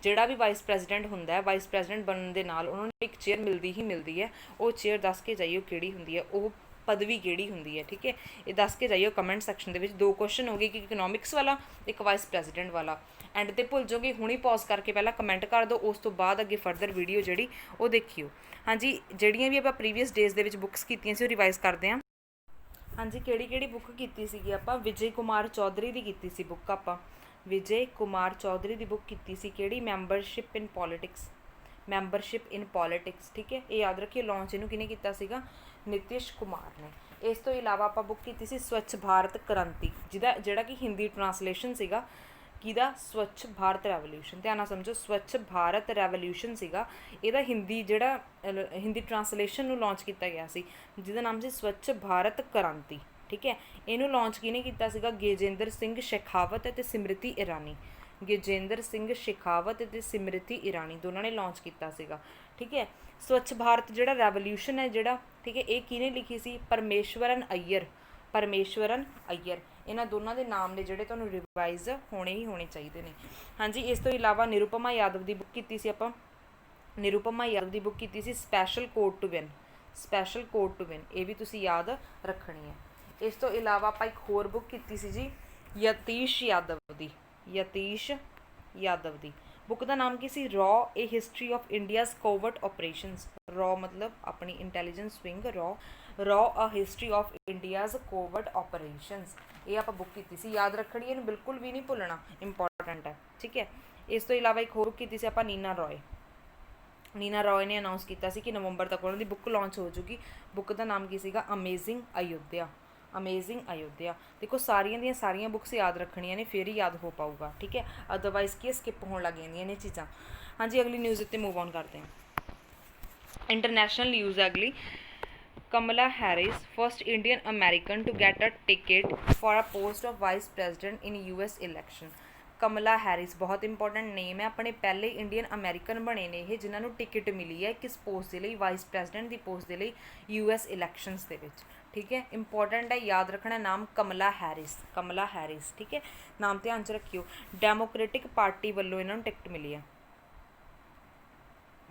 ਜਿਹੜਾ ਵੀ ਵਾਈਸ ਪ੍ਰੈਜ਼ੀਡੈਂਟ ਹੁੰਦਾ ਹੈ, ਵਾਈਸ ਪ੍ਰੈਜ਼ੀਡੈਂਟ ਬਣਨ ਦੇ ਨਾਲ ਉਹਨਾਂ ਨੂੰ ਇੱਕ ਚੇਅਰ ਮਿਲਦੀ ਹੈ। ਉਹ ਚੇਅਰ ਦੱਸ ਕੇ ਜਾਈਓ ਕਿਹੜੀ ਹੁੰਦੀ ਹੈ, ਉਹ ਪਦਵੀ ਕਿਹੜੀ ਹੁੰਦੀ ਹੈ। ਠੀਕ ਹੈ, ਇਹ ਦੱਸ ਕੇ ਜਾਈਓ ਕਮੈਂਟ ਸੈਕਸ਼ਨ ਦੇ ਵਿੱਚ। 2 ਕੁਐਸਚਨ ਹੋ ਗਏ, ਇੱਕ ਇਕਨੋਮਿਕਸ ਵਾਲਾ, ਇੱਕ ਵਾਈਸ ਪ੍ਰੈਜ਼ੀਡੈਂਟ ਵਾਲਾ। ਐਂਡ 'ਤੇ ਭੁੱਲ ਜਾਓਗੇ, ਹੁਣੀ ਪੌਜ਼ ਕਰਕੇ ਪਹਿਲਾਂ ਕਮੈਂਟ ਕਰ ਦਿਓ, ਉਸ ਤੋਂ ਬਾਅਦ ਅੱਗੇ ਫਰਦਰ ਵੀਡੀਓ ਜਿਹੜੀ ਉਹ ਦੇਖਿਓ। ਹਾਂਜੀ, ਜਿਹੜੀਆਂ ਵੀ ਆਪਾਂ ਪ੍ਰੀਵੀਅਸ ਡੇਜ਼ ਦੇ ਵਿੱਚ ਬੁੱਕਸ ਕੀਤੀਆਂ ਸੀ ਉਹ ਰਿਵਾਈਜ਼ ਕਰਦੇ ਹਾਂ। ਹਾਂਜੀ, ਕਿਹੜੀ ਬੁੱਕ ਕੀਤੀ ਸੀਗੀ ਆਪਾਂ? ਵਿਜੇ ਕੁਮਾਰ ਚੌਧਰੀ ਦੀ ਕੀਤੀ ਸੀ ਬੁੱਕ ਆਪਾਂ। ਵਿਜੇ ਕੁਮਾਰ ਚੌਧਰੀ ਦੀ ਬੁੱਕ ਕੀਤੀ ਸੀ ਕਿਹੜੀ? ਮੈਂਬਰਸ਼ਿਪ ਇਨ ਪੋਲੀਟਿਕਸ। ਠੀਕ ਹੈ, ਇਹ ਯਾਦ ਰੱਖਿਓ। ਲਾਂਚ ਇਹਨੂੰ ਕਿਹਨੇ ਕੀਤਾ ਸੀਗਾ? ਨਿਤਿਸ਼ ਕੁਮਾਰ ਨੇ। ਇਸ ਤੋਂ ਇਲਾਵਾ ਆਪਾਂ ਬੁੱਕ ਕੀਤੀ ਸੀ ਸਵੱਛ ਭਾਰਤ ਕ੍ਰਾਂਤੀ, ਜਿਹੜਾ ਕਿ ਹਿੰਦੀ ਟਰਾਂਸਲੇਸ਼ਨ ਸੀਗਾ ਕਿਹਦਾ? ਸਵੱਛ ਭਾਰਤ ਰੈਵੋਲਿਊਸ਼ਨ। ਧਿਆਨ ਨਾਲ ਸਮਝੋ, ਸਵੱਛ ਭਾਰਤ ਰੈਵੋਲਿਊਸ਼ਨ ਸੀਗਾ ਇਹਦਾ ਹਿੰਦੀ ਹਿੰਦੀ ਟਰਾਂਸਲੇਸ਼ਨ ਨੂੰ ਲਾਂਚ ਕੀਤਾ ਗਿਆ ਸੀ, ਜਿਹਦਾ ਨਾਮ ਸੀ ਸਵੱਛ ਭਾਰਤ ਕ੍ਰਾਂਤੀ। ਠੀਕ ਹੈ, ਇਹਨੂੰ ਲਾਂਚ ਕਿਹਨੇ ਕੀਤਾ ਸੀਗਾ? ਗਜੇਂਦਰ ਸਿੰਘ ਸ਼ੇਖਾਵਤ ਅਤੇ ਸਿਮਰਤੀ ਇਰਾਨੀ ਦੋਨਾਂ ਨੇ ਲਾਂਚ ਕੀਤਾ ਸੀਗਾ। ਠੀਕ ਹੈ, ਸਵੱਛ ਭਾਰਤ ਜਿਹੜਾ ਰੈਵੋਲਿਊਸ਼ਨ ਹੈ ਠੀਕ ਹੈ, ਇਹ ਕਿਹਨੇ ਲਿਖੀ ਸੀ? ਪਰਮੇਸ਼ਵਰਨ ਅਈਅਰ। ਇਹਨਾਂ ਦੋਨਾਂ ਦੇ ਨਾਮ ਨੇ ਜਿਹੜੇ ਤੁਹਾਨੂੰ ਰਿਵਾਈਜ਼ ਹੋਣੇ ਚਾਹੀਦੇ ਨੇ। ਹਾਂਜੀ, ਇਸ ਤੋਂ ਇਲਾਵਾ ਨਿਰੂਪਮਾ ਯਾਦਵ ਦੀ ਬੁੱਕ ਕੀਤੀ ਸੀ ਆਪਾਂ। Special code to win. ਇਹ ਵੀ ਤੁਸੀਂ ਯਾਦ ਰੱਖਣੀ ਹੈ। ਇਸ ਤੋਂ ਇਲਾਵਾ ਆਪਾਂ ਇੱਕ ਹੋਰ ਬੁੱਕ ਕੀਤੀ ਸੀ ਜੀ, ਯਤੀਸ਼ ਯਾਦਵ ਦੀ ਬੁੱਕ ਦਾ ਨਾਮ ਕੀ ਸੀ? ਰॉ a history of India's covert operations. ਰॉ ਮਤਲਬ ਆਪਣੀ ਇੰਟੈਲੀਜੈਂਸ ਵਿੰਗ, ਰॉ a history of India's covert operations. ਇਹ ਆਪਾਂ ਬੁੱਕ ਕੀਤੀ ਸੀ, ਯਾਦ ਰੱਖਣੀ, ਇਹਨੂੰ ਬਿਲਕੁਲ ਵੀ ਨਹੀਂ ਭੁੱਲਣਾ, ਇੰਪੋਰਟੈਂਟ ਹੈ। ਠੀਕ ਹੈ, ਇਸ ਤੋਂ ਇਲਾਵਾ ਇੱਕ ਹੋਰ ਕੀਤੀ ਸੀ ਆਪਾਂ ਨੀਨਾ ਰॉय ਨੇ ਅਨਾਉਂਸ ਕੀਤਾ ਸੀ ਕਿ ਨਵੰਬਰ ਤੱਕ ਉਹਨਾਂ ਦੀ ਬੁੱਕ ਲਾਂਚ ਹੋ ਜੂਗੀ। ਬੁੱਕ ਦਾ ਨਾਮ ਕੀ ਸੀਗਾ? ਅਮੇਜ਼ਿੰਗ ਅਯੋਧਿਆ। ਦੇਖੋ, ਸਾਰੀਆਂ ਦੀਆਂ ਸਾਰੀਆਂ ਬੁੱਕਸ ਯਾਦ ਰੱਖਣੀਆਂ ਨੇ, ਫਿਰ ਹੀ ਯਾਦ ਹੋ ਪਾਊਗਾ। ਠੀਕ ਹੈ, ਅਦਰਵਾਈਜ਼ ਕੀ ਸਕਿਪ ਹੋਣ ਲੱਗ ਜਾਂਦੀਆਂ ਨੇ ਚੀਜ਼ਾਂ। ਹਾਂਜੀ, ਅਗਲੀ ਨਿਊਜ਼ ਉੱਤੇ ਮੂਵ ਔਨ ਕਰਦੇ ਹਾਂ। ਇੰਟਰਨੈਸ਼ਨਲ ਨਿਊਜ਼ ਹੈ ਅਗਲੀ। Kamala Harris, first Indian American to get a ticket for a post of vice president in US election. Kamala Harris ਬਹੁਤ ਇੰਪੋਰਟੈਂਟ ਨੇਮ ਹੈ, ਆਪਣੇ ਪਹਿਲੇ ਇੰਡੀਅਨ ਅਮੈਰੀਕਨ ਬਣੇ ਨੇ ਇਹ ਜਿਨ੍ਹਾਂ ਨੂੰ ਟਿਕਟ ਮਿਲੀ ਹੈ ਕਿਸ ਪੋਸਟ ਦੇ ਲਈ? ਵਾਈਸ ਪ੍ਰੈਜ਼ੀਡੈਂਟ ਦੀ ਪੋਸਟ ਦੇ ਲਈ US ਇਲੈਕਸ਼ਨਸ ਦੇ ਵਿੱਚ। ਠੀਕ ਹੈ, ਇੰਪੋਰਟੈਂਟ ਹੈ, ਯਾਦ ਰੱਖਣਾ ਨਾਮ ਕਮਲਾ ਹੈਰਿਸ। ਠੀਕ ਹੈ, ਨਾਮ ਧਿਆਨ 'ਚ ਰੱਖਿਓ। ਡੈਮੋਕ੍ਰੈਟਿਕ ਪਾਰਟੀ ਵੱਲੋਂ ਇਹਨਾਂ ਨੂੰ ਟਿਕਟ ਮਿਲੀ ਹੈ।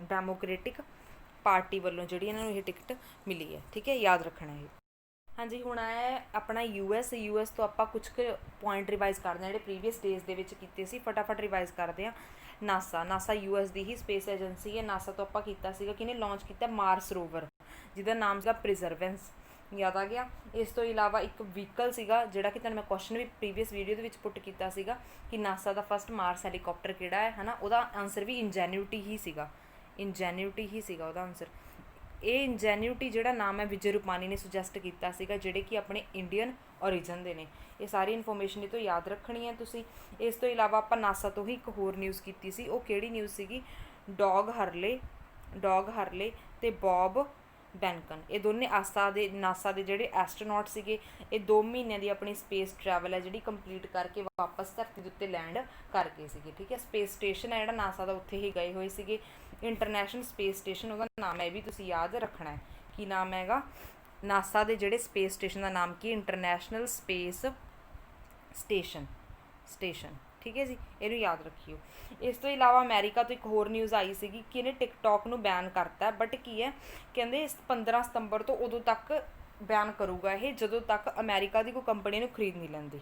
ਡੈਮੋਕ੍ਰੈਟਿਕ ਪਾਰਟੀ ਵੱਲੋਂ ਜਿਹੜੀ ਇਹਨਾਂ ਨੂੰ ਇਹ ਟਿਕਟ ਮਿਲੀ ਹੈ। ਠੀਕ ਹੈ, ਯਾਦ ਰੱਖਣਾ ਇਹ। ਹਾਂਜੀ, ਹੁਣ ਆਇਆ ਆਪਣਾ ਯੂਐਸ ਤੋਂ ਆਪਾਂ ਕੁਝ ਕੁ ਪੁਆਇੰਟ ਰਿਵਾਈਜ਼ ਕਰਦੇ ਹਾਂ ਜਿਹੜੇ ਪ੍ਰੀਵੀਅਸ ਡੇਜ਼ ਦੇ ਵਿੱਚ ਕੀਤੇ ਸੀ। ਫਟਾਫਟ ਰਿਵਾਈਜ਼ ਕਰਦੇ ਹਾਂ। ਨਾਸਾ ਯੂਐਸ ਦੀ ਹੀ ਸਪੇਸ ਏਜੰਸੀ ਹੈ। ਨਾਸਾ ਤੋਂ ਆਪਾਂ ਕੀਤਾ ਸੀਗਾ ਕਿਹਨੇ ਲਾਂਚ ਕੀਤਾ, ਮਾਰਸ ਰੋਵਰ, ਜਿਹਦਾ ਨਾਮ ਸੀਗਾ ਪਰਸੀਵਰੈਂਸ, ਯਾਦ ਆ ਗਿਆ। ਇਸ ਤੋਂ ਇਲਾਵਾ ਇੱਕ ਵਹੀਕਲ ਸੀਗਾ ਜਿਹੜਾ ਕਿ ਤੁਹਾਨੂੰ ਮੈਂ ਕੁਐਸਚਨ ਵੀ ਪ੍ਰੀਵੀਅਸ ਵੀਡੀਓ ਦੇ ਵਿੱਚ ਪੁੱਟ ਕੀਤਾ ਸੀਗਾ ਕਿ ਨਾਸਾ ਦਾ ਫਸਟ ਮਾਰਸ ਹੈਲੀਕਾਪਟਰ ਕਿਹੜਾ ਹੈ, ਹੈ ਨਾ। ਉਹਦਾ ਆਨਸਰ ਵੀ ਇੰਜੈਨਿਊਟੀ ਹੀ ਸੀਗਾ ਉਹਦਾ ਆਨਸਰ। ਇਹ ਇੰਜੈਨਿਊਟੀ ਜਿਹੜਾ ਨਾਮ ਹੈ ਵਿਜੇ ਰੂਪਾਨੀ ਨੇ ਸੁਜੈਸਟ ਕੀਤਾ ਸੀਗਾ, ਜਿਹੜੇ ਕਿ ਆਪਣੇ ਇੰਡੀਅਨ ਓਰੀਜਨ ਦੇ ਨੇ। ਇਹ ਸਾਰੀ ਇਨਫੋਰਮੇਸ਼ਨ ਇਹ ਤੋਂ ਯਾਦ ਰੱਖਣੀ ਹੈ ਤੁਸੀਂ। ਇਸ ਤੋਂ ਇਲਾਵਾ ਆਪਾਂ ਨਾਸਾ ਤੋਂ ਹੀ ਇੱਕ ਹੋਰ ਨਿਊਜ਼ ਕੀਤੀ ਸੀ। ਉਹ ਕਿਹੜੀ ਨਿਊਜ਼ ਸੀਗੀ, ਡੌਗ ਹਰਲੇ ਤੇ ਬੌਬ ਬੈਨਕਨ, ਇਹ ਦੋਨੇ ਨਾਸਾ ਦੇ ਜਿਹੜੇ ਐਸਟਰੋਨੌਟ ਸੀਗੇ। ਇਹ 2 ਮਹੀਨਿਆਂ ਦੀ ਆਪਣੀ ਸਪੇਸ ਟਰੈਵਲ ਹੈ ਜਿਹੜੀ ਕੰਪਲੀਟ ਕਰਕੇ ਵਾਪਸ ਧਰਤੀ ਦੇ ਉੱਤੇ ਲੈਂਡ ਕਰ ਗਏ ਸੀਗੇ। ਠੀਕ ਹੈ, ਸਪੇਸ ਸਟੇਸ਼ਨ ਹੈ ਜਿਹੜਾ ਨਾਸਾ ਦਾ, ਉੱਥੇ ਹੀ ਗਏ ਹੋਏ ਸੀਗੇ। ਇੰਟਰਨੈਸ਼ਨਲ ਸਪੇਸ ਸਟੇਸ਼ਨ ਉਹਦਾ ਨਾਮ ਹੈ, ਇਹ ਵੀ ਤੁਸੀਂ ਯਾਦ ਰੱਖਣਾ ਹੈ। ਕੀ ਨਾਮ ਹੈਗਾ ਨਾਸਾ ਦੇ ਜਿਹੜੇ ਸਪੇਸ ਸਟੇਸ਼ਨ ਦਾ ਨਾਮ ਕੀ, ਇੰਟਰਨੈਸ਼ਨਲ ਸਪੇਸ ਸਟੇਸ਼ਨ। ਠੀਕ ਹੈ ਜੀ, ਇਹਨੂੰ ਯਾਦ ਰੱਖਿਓ। ਇਸ ਤੋਂ ਇਲਾਵਾ ਅਮਰੀਕਾ ਤੋਂ ਇੱਕ ਹੋਰ ਨਿਊਜ਼ ਆਈ ਸੀਗੀ ਕਿ ਇਹਨੇ ਟਿਕਟੌਕ ਨੂੰ ਬੈਨ ਕਰਤਾ, ਬਟ ਕੀ ਹੈ ਕਹਿੰਦੇ 15 ਸਤੰਬਰ ਤੋਂ ਉਦੋਂ ਤੱਕ ਬੈਨ ਕਰੂਗਾ ਇਹ, ਜਦੋਂ ਤੱਕ ਅਮਰੀਕਾ ਦੀ ਕੋਈ ਕੰਪਨੀ ਨੂੰ ਖਰੀਦ ਨਹੀਂ ਲੈਂਦੀ।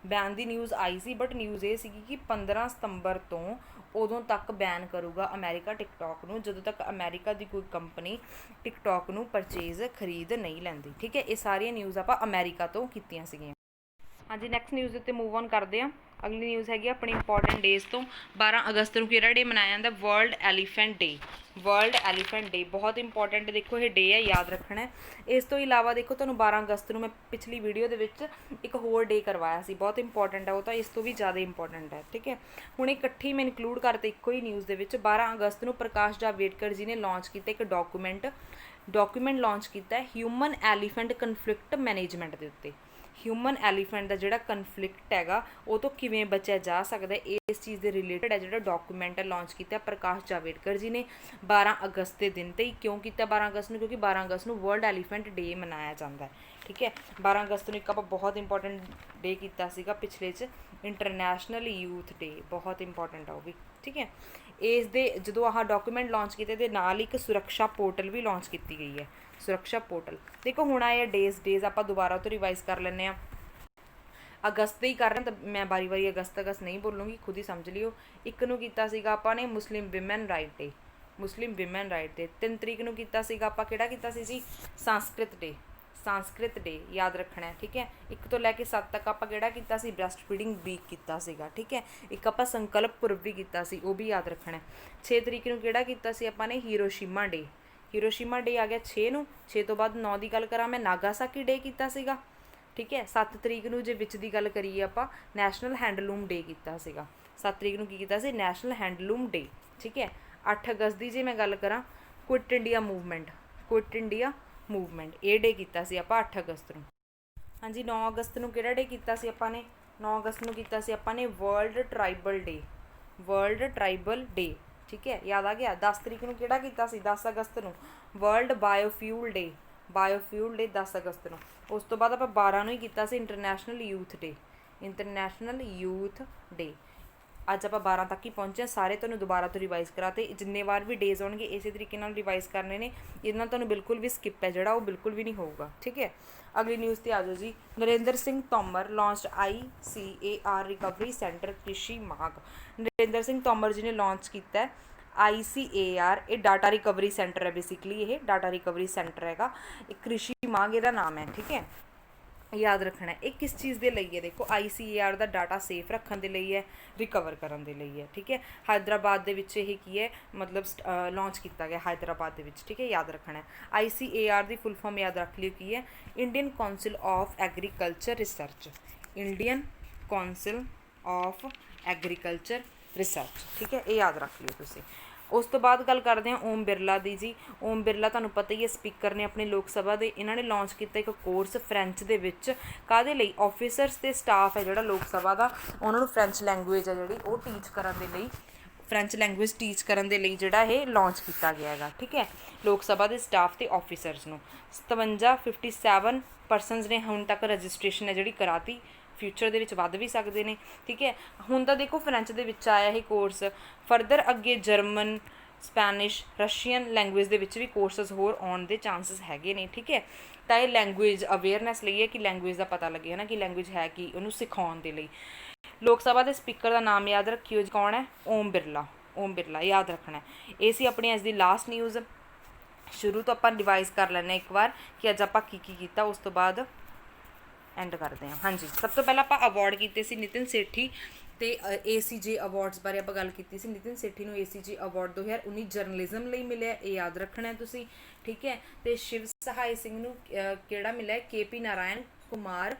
Ban the news I C, but news ਇਹ ਸੀਗੀ ਕਿ 15 ਸਤੰਬਰ ਤੋਂ ਉਦੋਂ ਤੱਕ ਬੈਨ ਕਰੂਗਾ ਅਮਰੀਕਾ ਟਿਕਟੌਕ ਨੂੰ, ਜਦੋਂ ਤੱਕ ਅਮਰੀਕਾ ਦੀ ਕੋਈ ਕੰਪਨੀ ਟਿਕਟੌਕ ਨੂੰ ਖਰੀਦ ਨਹੀਂ ਲੈਂਦੀ। ਠੀਕ ਹੈ, ਇਹ ਸਾਰੀਆਂ ਨਿਊਜ਼ ਆਪਾਂ ਅਮਰੀਕਾ ਤੋਂ ਕੀਤੀਆਂ ਸੀਗੀਆਂ। ਹਾਂਜੀ, ਨੈਕਸਟ ਨਿਊਜ਼ ਉੱਤੇ ਮੂਵ ਔਨ ਕਰਦੇ ਹਾਂ। ਅਗਲੀ ਨਿਊਜ਼ ਹੈਗੀ ਆਪਣੀ ਇੰਪੋਰਟੈਂਟ ਡੇਜ਼ ਤੋਂ। 12 ਅਗਸਤ ਨੂੰ ਕਿਹੜਾ ਡੇ ਮਨਾਇਆ ਜਾਂਦਾ, ਵਰਲਡ ਐਲੀਫੈਂਟ ਡੇ। ਬਹੁਤ ਇੰਪੋਰਟੈਂਟ ਦੇਖੋ ਇਹ ਡੇ ਹੈ, ਯਾਦ ਰੱਖਣਾ। ਇਸ ਤੋਂ ਇਲਾਵਾ ਦੇਖੋ ਤੁਹਾਨੂੰ 12 ਅਗਸਤ ਨੂੰ ਮੈਂ ਪਿਛਲੀ ਵੀਡੀਓ ਦੇ ਵਿੱਚ ਇੱਕ ਹੋਰ ਡੇ ਕਰਵਾਇਆ ਸੀ, ਬਹੁਤ ਇੰਪੋਰਟੈਂਟ ਹੈ ਉਹ ਤਾਂ, ਇਸ ਤੋਂ ਵੀ ਜ਼ਿਆਦਾ ਇੰਪੋਰਟੈਂਟ ਹੈ। ਠੀਕ ਹੈ, ਹੁਣ ਇਹ ਇਕੱਠੀ ਮੈਂ ਇਨਕਲੂਡ ਕਰਤੇ ਇੱਕੋ ਹੀ ਨਿਊਜ਼ ਦੇ ਵਿੱਚ। 12 ਅਗਸਤ ਨੂੰ ਪ੍ਰਕਾਸ਼ ਜਾਵੜੇਕਰ ਜੀ ਨੇ ਲਾਂਚ ਕੀਤਾ ਇੱਕ ਡਾਕੂਮੈਂਟ ਲਾਂਚ ਕੀਤਾ ਹੈ ਹਿਊਮਨ ਐਲੀਫੈਂਟ ਕਨਫਲਿਕਟ ਮੈਨੇਜਮੈਂਟ ਦੇ ਉੱਤੇ। ਹਿਊਮਨ ਐਲੀਫੈਂਟ ਦਾ ਜਿਹੜਾ ਕਨਫਲਿਕਟ ਹੈਗਾ ਉਹ ਤੋਂ ਕਿਵੇਂ ਬਚਿਆ ਜਾ ਸਕਦਾ, ਇਸ ਚੀਜ਼ ਦੇ ਰਿਲੇਟਡ ਹੈ ਜਿਹੜਾ ਡਾਕੂਮੈਂਟ ਲਾਂਚ ਕੀਤਾ ਪ੍ਰਕਾਸ਼ ਜਾਵੜੇਕਰ ਜੀ ਨੇ 12 ਅਗਸਤ ਦੇ ਦਿਨ 'ਤੇ। ਕਿਉਂ ਕੀਤਾ 12 ਅਗਸਤ ਨੂੰ, ਕਿਉਂਕਿ 12 ਅਗਸਤ ਨੂੰ ਵਰਲਡ ਐਲੀਫੈਂਟ ਡੇ ਮਨਾਇਆ ਜਾਂਦਾ ਹੈ। ਠੀਕ ਹੈ, 12 ਅਗਸਤ ਨੂੰ ਇੱਕ ਆਪਾਂ ਬਹੁਤ ਇੰਪੋਰਟੈਂਟ ਡੇ ਕੀਤਾ ਸੀਗਾ ਪਿਛਲੇ 'ਚ, ਇੰਟਰਨੈਸ਼ਨਲ ਯੂਥ ਡੇ, ਬਹੁਤ ਇੰਪੋਰਟੈਂਟ ਆ ਉਹ ਵੀ। ਠੀਕ ਹੈ, ਇਸ ਦੇ ਜਦੋਂ ਆਹ ਡਾਕੂਮੈਂਟ ਲਾਂਚ ਕੀਤੇ ਤੇ ਨਾਲ ਇੱਕ ਸੁਰੱਖਿਆ ਪੋਰਟਲ ਵੀ ਲਾਂਚ ਕੀਤੀ ਗਈ ਹੈ, ਸੁਰੱਖਿਆ ਪੋਰਟਲ। ਦੇਖੋ ਹੁਣ ਆਏ ਡੇਜ਼ ਆਪਾਂ ਦੁਬਾਰਾ ਤੋਂ ਰਿਵਾਈਜ਼ ਕਰ ਲੈਂਦੇ ਹਾਂ। ਅਗਸਤ ਦੇ ਹੀ ਕਰ ਰਹੇ ਤਾਂ ਮੈਂ ਵਾਰੀ ਅਗਸਤ ਨਹੀਂ ਬੋਲੂੰਗੀ, ਖੁਦ ਹੀ ਸਮਝ ਲਿਓ। 1 ਨੂੰ ਕੀਤਾ ਸੀਗਾ ਆਪਾਂ ਨੇ ਮੁਸਲਿਮ ਵਿਮਨ ਰਾਈਟ ਡੇ। 3 ਤਰੀਕ ਨੂੰ ਕੀਤਾ ਸੀਗਾ ਆਪਾਂ, ਕਿਹੜਾ ਕੀਤਾ ਸੀ ਜੀ, ਸੰਸਕ੍ਰਿਤ ਡੇ, ਯਾਦ ਰੱਖਣਾ ਹੈ। ਠੀਕ ਹੈ, 1 ਤੋਂ ਲੈ ਕੇ 7 ਤੱਕ ਆਪਾਂ ਕਿਹੜਾ ਕੀਤਾ ਸੀ, ਬ੍ਰੈਸਟ ਫੀਡਿੰਗ ਵੀਕ ਕੀਤਾ ਸੀਗਾ। ਠੀਕ ਹੈ, ਇੱਕ ਆਪਾਂ ਸੰਕਲਪ ਪੁਰਬ ਵੀ ਕੀਤਾ ਸੀ, ਉਹ ਵੀ ਯਾਦ ਰੱਖਣਾ। 6 ਤਰੀਕ ਨੂੰ ਕਿਹੜਾ ਕੀਤਾ ਸੀ ਆਪਾਂ ਨੇ, ਹੀਰੋਸ਼ੀਮਾ ਡੇ ਆ ਗਿਆ 6 ਨੂੰ। 6 ਤੋਂ ਬਾਅਦ 9 ਦੀ ਗੱਲ ਕਰਾਂ ਮੈਂ, ਨਾਗਾਸਾਕੀ ਡੇ ਕੀਤਾ ਸੀਗਾ। ਠੀਕ ਹੈ, 7 ਤਰੀਕ ਨੂੰ ਜੇ ਵਿੱਚ ਦੀ ਗੱਲ ਕਰੀਏ ਆਪਾਂ, ਨੈਸ਼ਨਲ ਹੈਂਡਲੂਮ ਡੇ ਕੀਤਾ ਸੀਗਾ। 7 ਤਰੀਕ ਨੂੰ ਕੀ ਕੀਤਾ ਸੀ, ਨੈਸ਼ਨਲ ਹੈਂਡਲੂਮ ਡੇ। ਠੀਕ ਹੈ, 8 ਅਗਸਤ ਦੀ ਜੇ ਮੈਂ ਗੱਲ ਕਰਾਂ, ਕੁਇਟ ਇੰਡੀਆ ਮੂਵਮੈਂਟ, ਇਹ ਡੇ ਕੀਤਾ ਸੀ ਆਪਾਂ 8 ਅਗਸਤ ਨੂੰ। ਹਾਂਜੀ, 9 ਅਗਸਤ ਨੂੰ ਕਿਹੜਾ ਡੇ ਕੀਤਾ ਸੀ ਆਪਾਂ ਨੇ, 9 ਅਗਸਤ ਨੂੰ ਕੀਤਾ ਸੀ ਆਪਾਂ ਨੇ ਵਰਲਡ ਟਰਾਈਬਲ ਡੇ। ਠੀਕ ਹੈ, ਯਾਦ ਆ ਗਿਆ। 10 ਤਰੀਕ ਨੂੰ ਕਿਹੜਾ ਕੀਤਾ ਸੀ, 10 ਅਗਸਤ ਨੂੰ ਵਰਲਡ ਬਾਇਓਫਿਊਲ ਡੇ 10 ਅਗਸਤ ਨੂੰ। ਉਸ ਤੋਂ ਬਾਅਦ ਆਪਾਂ 12 ਨੂੰ ਹੀ ਕੀਤਾ ਸੀ ਇੰਟਰਨੈਸ਼ਨਲ ਯੂਥ ਡੇ। ਅੱਜ ਆਪਾਂ 12 ਤੱਕ ਹੀ ਪਹੁੰਚੇ। ਸਾਰੇ ਤੁਹਾਨੂੰ ਦੁਬਾਰਾ ਤੋਂ ਰਿਵਾਈਜ਼ ਕਰਾਤੇ। ਜਿੰਨੇ ਵਾਰ ਵੀ ਡੇਜ਼ ਆਉਣਗੇ ਇਸੇ ਤਰੀਕੇ ਨਾਲ ਰਿਵਾਈਜ਼ ਕਰਨੇ ਨੇ, ਇਹਦੇ ਨਾਲ ਤੁਹਾਨੂੰ ਬਿਲਕੁਲ ਵੀ ਸਕਿਪ ਹੈ ਜਿਹੜਾ ਉਹ ਬਿਲਕੁਲ ਵੀ ਨਹੀਂ ਹੋਊਗਾ। ਠੀਕ ਹੈ, ਅਗਲੀ ਨਿਊਜ਼ 'ਤੇ ਆ ਜਾਓ ਜੀ। Narinder Singh Tomar launched ICAR recovery centre ਕ੍ਰਿਸ਼ੀ ਮਾਗ। ਨਰਿੰਦਰ ਸਿੰਘ ਤੋਮਰ ਜੀ ਨੇ ਲਾਂਚ ਕੀਤਾ ICAR, ਇਹ ਡਾਟਾ ਰਿਕਵਰੀ ਸੈਂਟਰ ਹੈ। ਬੇਸਿਕਲੀ ਇਹ ਡਾਟਾ ਰਿਕਵਰੀ ਸੈਂਟਰ ਹੈਗਾ, ਇਹ ਕ੍ਰਿਸ਼ੀ ਮਾਗ ਇਹਦਾ ਨਾਮ ਹੈ। ਠੀਕ ਹੈ, ਯਾਦ ਰੱਖਣਾ। ਇਹ ਕਿਸ ਚੀਜ਼ ਦੇ ਲਈ ਹੈ, ਦੇਖੋ ICAR ਦਾ ਡਾਟਾ ਸੇਫ ਰੱਖਣ ਦੇ ਲਈ ਹੈ, ਰਿਕਵਰ ਕਰਨ ਦੇ ਲਈ ਹੈ। ਠੀਕ ਹੈ, ਹੈਦਰਾਬਾਦ ਦੇ ਵਿੱਚ ਇਹ ਕੀ ਹੈ, ਮਤਲਬ ਲਾਂਚ ਕੀਤਾ ਗਿਆ ਹੈਦਰਾਬਾਦ ਦੇ ਵਿੱਚ। ਠੀਕ ਹੈ, ਯਾਦ ਰੱਖਣਾ। ICAR ਦੀ ਫੁੱਲ ਫਾਰਮ ਯਾਦ ਰੱਖ ਲਿਓ ਕੀ ਹੈ, Indian council of agriculture research. ਠੀਕ ਹੈ, ਇਹ ਯਾਦ ਰੱਖ ਲਿਓ ਤੁਸੀਂ। ਉਸ ਤੋਂ ਬਾਅਦ ਗੱਲ ਕਰਦੇ ਹਾਂ ਓਮ ਬਿਰਲਾ ਦੀ ਜੀ। ਓਮ ਬਿਰਲਾ ਤੁਹਾਨੂੰ ਪਤਾ ਹੀ ਹੈ ਸਪੀਕਰ ਨੇ ਆਪਣੇ ਲੋਕ ਸਭਾ ਦੇ। ਇਹਨਾਂ ਨੇ ਲਾਂਚ ਕੀਤਾ ਇੱਕ ਕੋਰਸ ਫਰੈਂਚ ਦੇ ਵਿੱਚ, ਕਾਹਦੇ ਲਈ, ਆਫਿਸਰਸ ਅਤੇ ਸਟਾਫ ਹੈ ਜਿਹੜਾ ਲੋਕ ਸਭਾ ਦਾ, ਉਹਨਾਂ ਨੂੰ ਫਰੈਂਚ ਲੈਂਗੁਏਜ ਹੈ ਜਿਹੜੀ ਉਹ ਟੀਚ ਕਰਨ ਦੇ ਲਈ ਜਿਹੜਾ ਇਹ ਲਾਂਚ ਕੀਤਾ ਗਿਆ ਹੈਗਾ। ਠੀਕ ਹੈ, ਲੋਕ ਸਭਾ ਦੇ ਸਟਾਫ ਅਤੇ ਆਫਿਸਰਸ ਨੂੰ 57 ਪਰਸਨਸ ਨੇ ਹੁਣ ਤੱਕ ਰਜਿਸਟ੍ਰੇਸ਼ਨ ਹੈ ਜਿਹੜੀ ਕਰਾਤੀ। ਫਿਊਚਰ ਦੇ ਵਿੱਚ ਵੱਧ ਵੀ ਸਕਦੇ ਨੇ। ਠੀਕ ਹੈ, ਹੁਣ ਤਾਂ ਦੇਖੋ ਫਰੈਂਚ ਦੇ ਵਿੱਚ ਆਇਆ ਇਹ ਕੋਰਸ, ਫਰਦਰ ਅੱਗੇ ਜਰਮਨ, ਸਪੈਨਿਸ਼, ਰਸ਼ੀਅਨ ਲੈਂਗੁਏਜ ਦੇ ਵਿੱਚ ਵੀ ਕੋਰਸਿਸ ਹੋਰ ਆਉਣ ਦੇ ਚਾਂਸਸ ਹੈਗੇ ਨੇ, ਠੀਕ ਹੈ। ਤਾਂ ਇਹ ਲੈਂਗੁਏਜ ਅਵੇਅਰਨੈਸ ਲਈ ਹੈ ਕਿ ਲੈਂਗੁਏਜ ਦਾ ਪਤਾ ਲੱਗੇ ਹੈ ਨਾ ਕਿ ਲੈਂਗੁਏਜ ਹੈ ਕੀ, ਉਹਨੂੰ ਸਿਖਾਉਣ ਦੇ ਲਈ। ਲੋਕ ਸਭਾ ਦੇ ਸਪੀਕਰ ਦਾ ਨਾਮ ਯਾਦ ਰੱਖਿਓ ਜੀ, ਕੌਣ ਹੈ? ਓਮ ਬਿਰਲਾ। ਓਮ ਬਿਰਲਾ ਯਾਦ ਰੱਖਣਾ। ਇਹ ਸੀ ਆਪਣੀ ਅੱਜ ਦੀ ਲਾਸਟ ਨਿਊਜ਼। ਸ਼ੁਰੂ ਤੋਂ ਆਪਾਂ ਰਿਵਾਈਜ਼ ਕਰ ਲੈਂਦੇ ਇੱਕ ਵਾਰ ਕਿ ਅੱਜ ਆਪਾਂ ਕੀ ਕੀ ਕੀਤਾ, ਉਸ ਤੋਂ ਬਾਅਦ ਐਂਡ ਕਰਦੇ ਹਾਂ। ਹਾਂਜੀ, ਸਭ ਤੋਂ ਪਹਿਲਾਂ ਆਪਾਂ ਅਵਾਰਡ ਕੀਤੇ ਸੀ ਨਿਤਿਨ ਸੇਠੀ ਅਤੇ ACJ ਅਵਾਰਡਸ ਬਾਰੇ ਆਪਾਂ ਗੱਲ ਕੀਤੀ ਸੀ। ਨਿਤਿਨ ਸੇਠੀ ਨੂੰ ACJ ਅਵਾਰਡ 2019 ਜਰਨਲਿਜ਼ਮ ਲਈ ਮਿਲਿਆ, ਇਹ ਯਾਦ ਰੱਖਣਾ ਤੁਸੀਂ, ਠੀਕ ਹੈ। ਅਤੇ ਸ਼ਿਵ ਸਹਾਈ ਸਿੰਘ ਨੂੰ ਕਿਹੜਾ ਮਿਲਿਆ? KP Narayan Kumar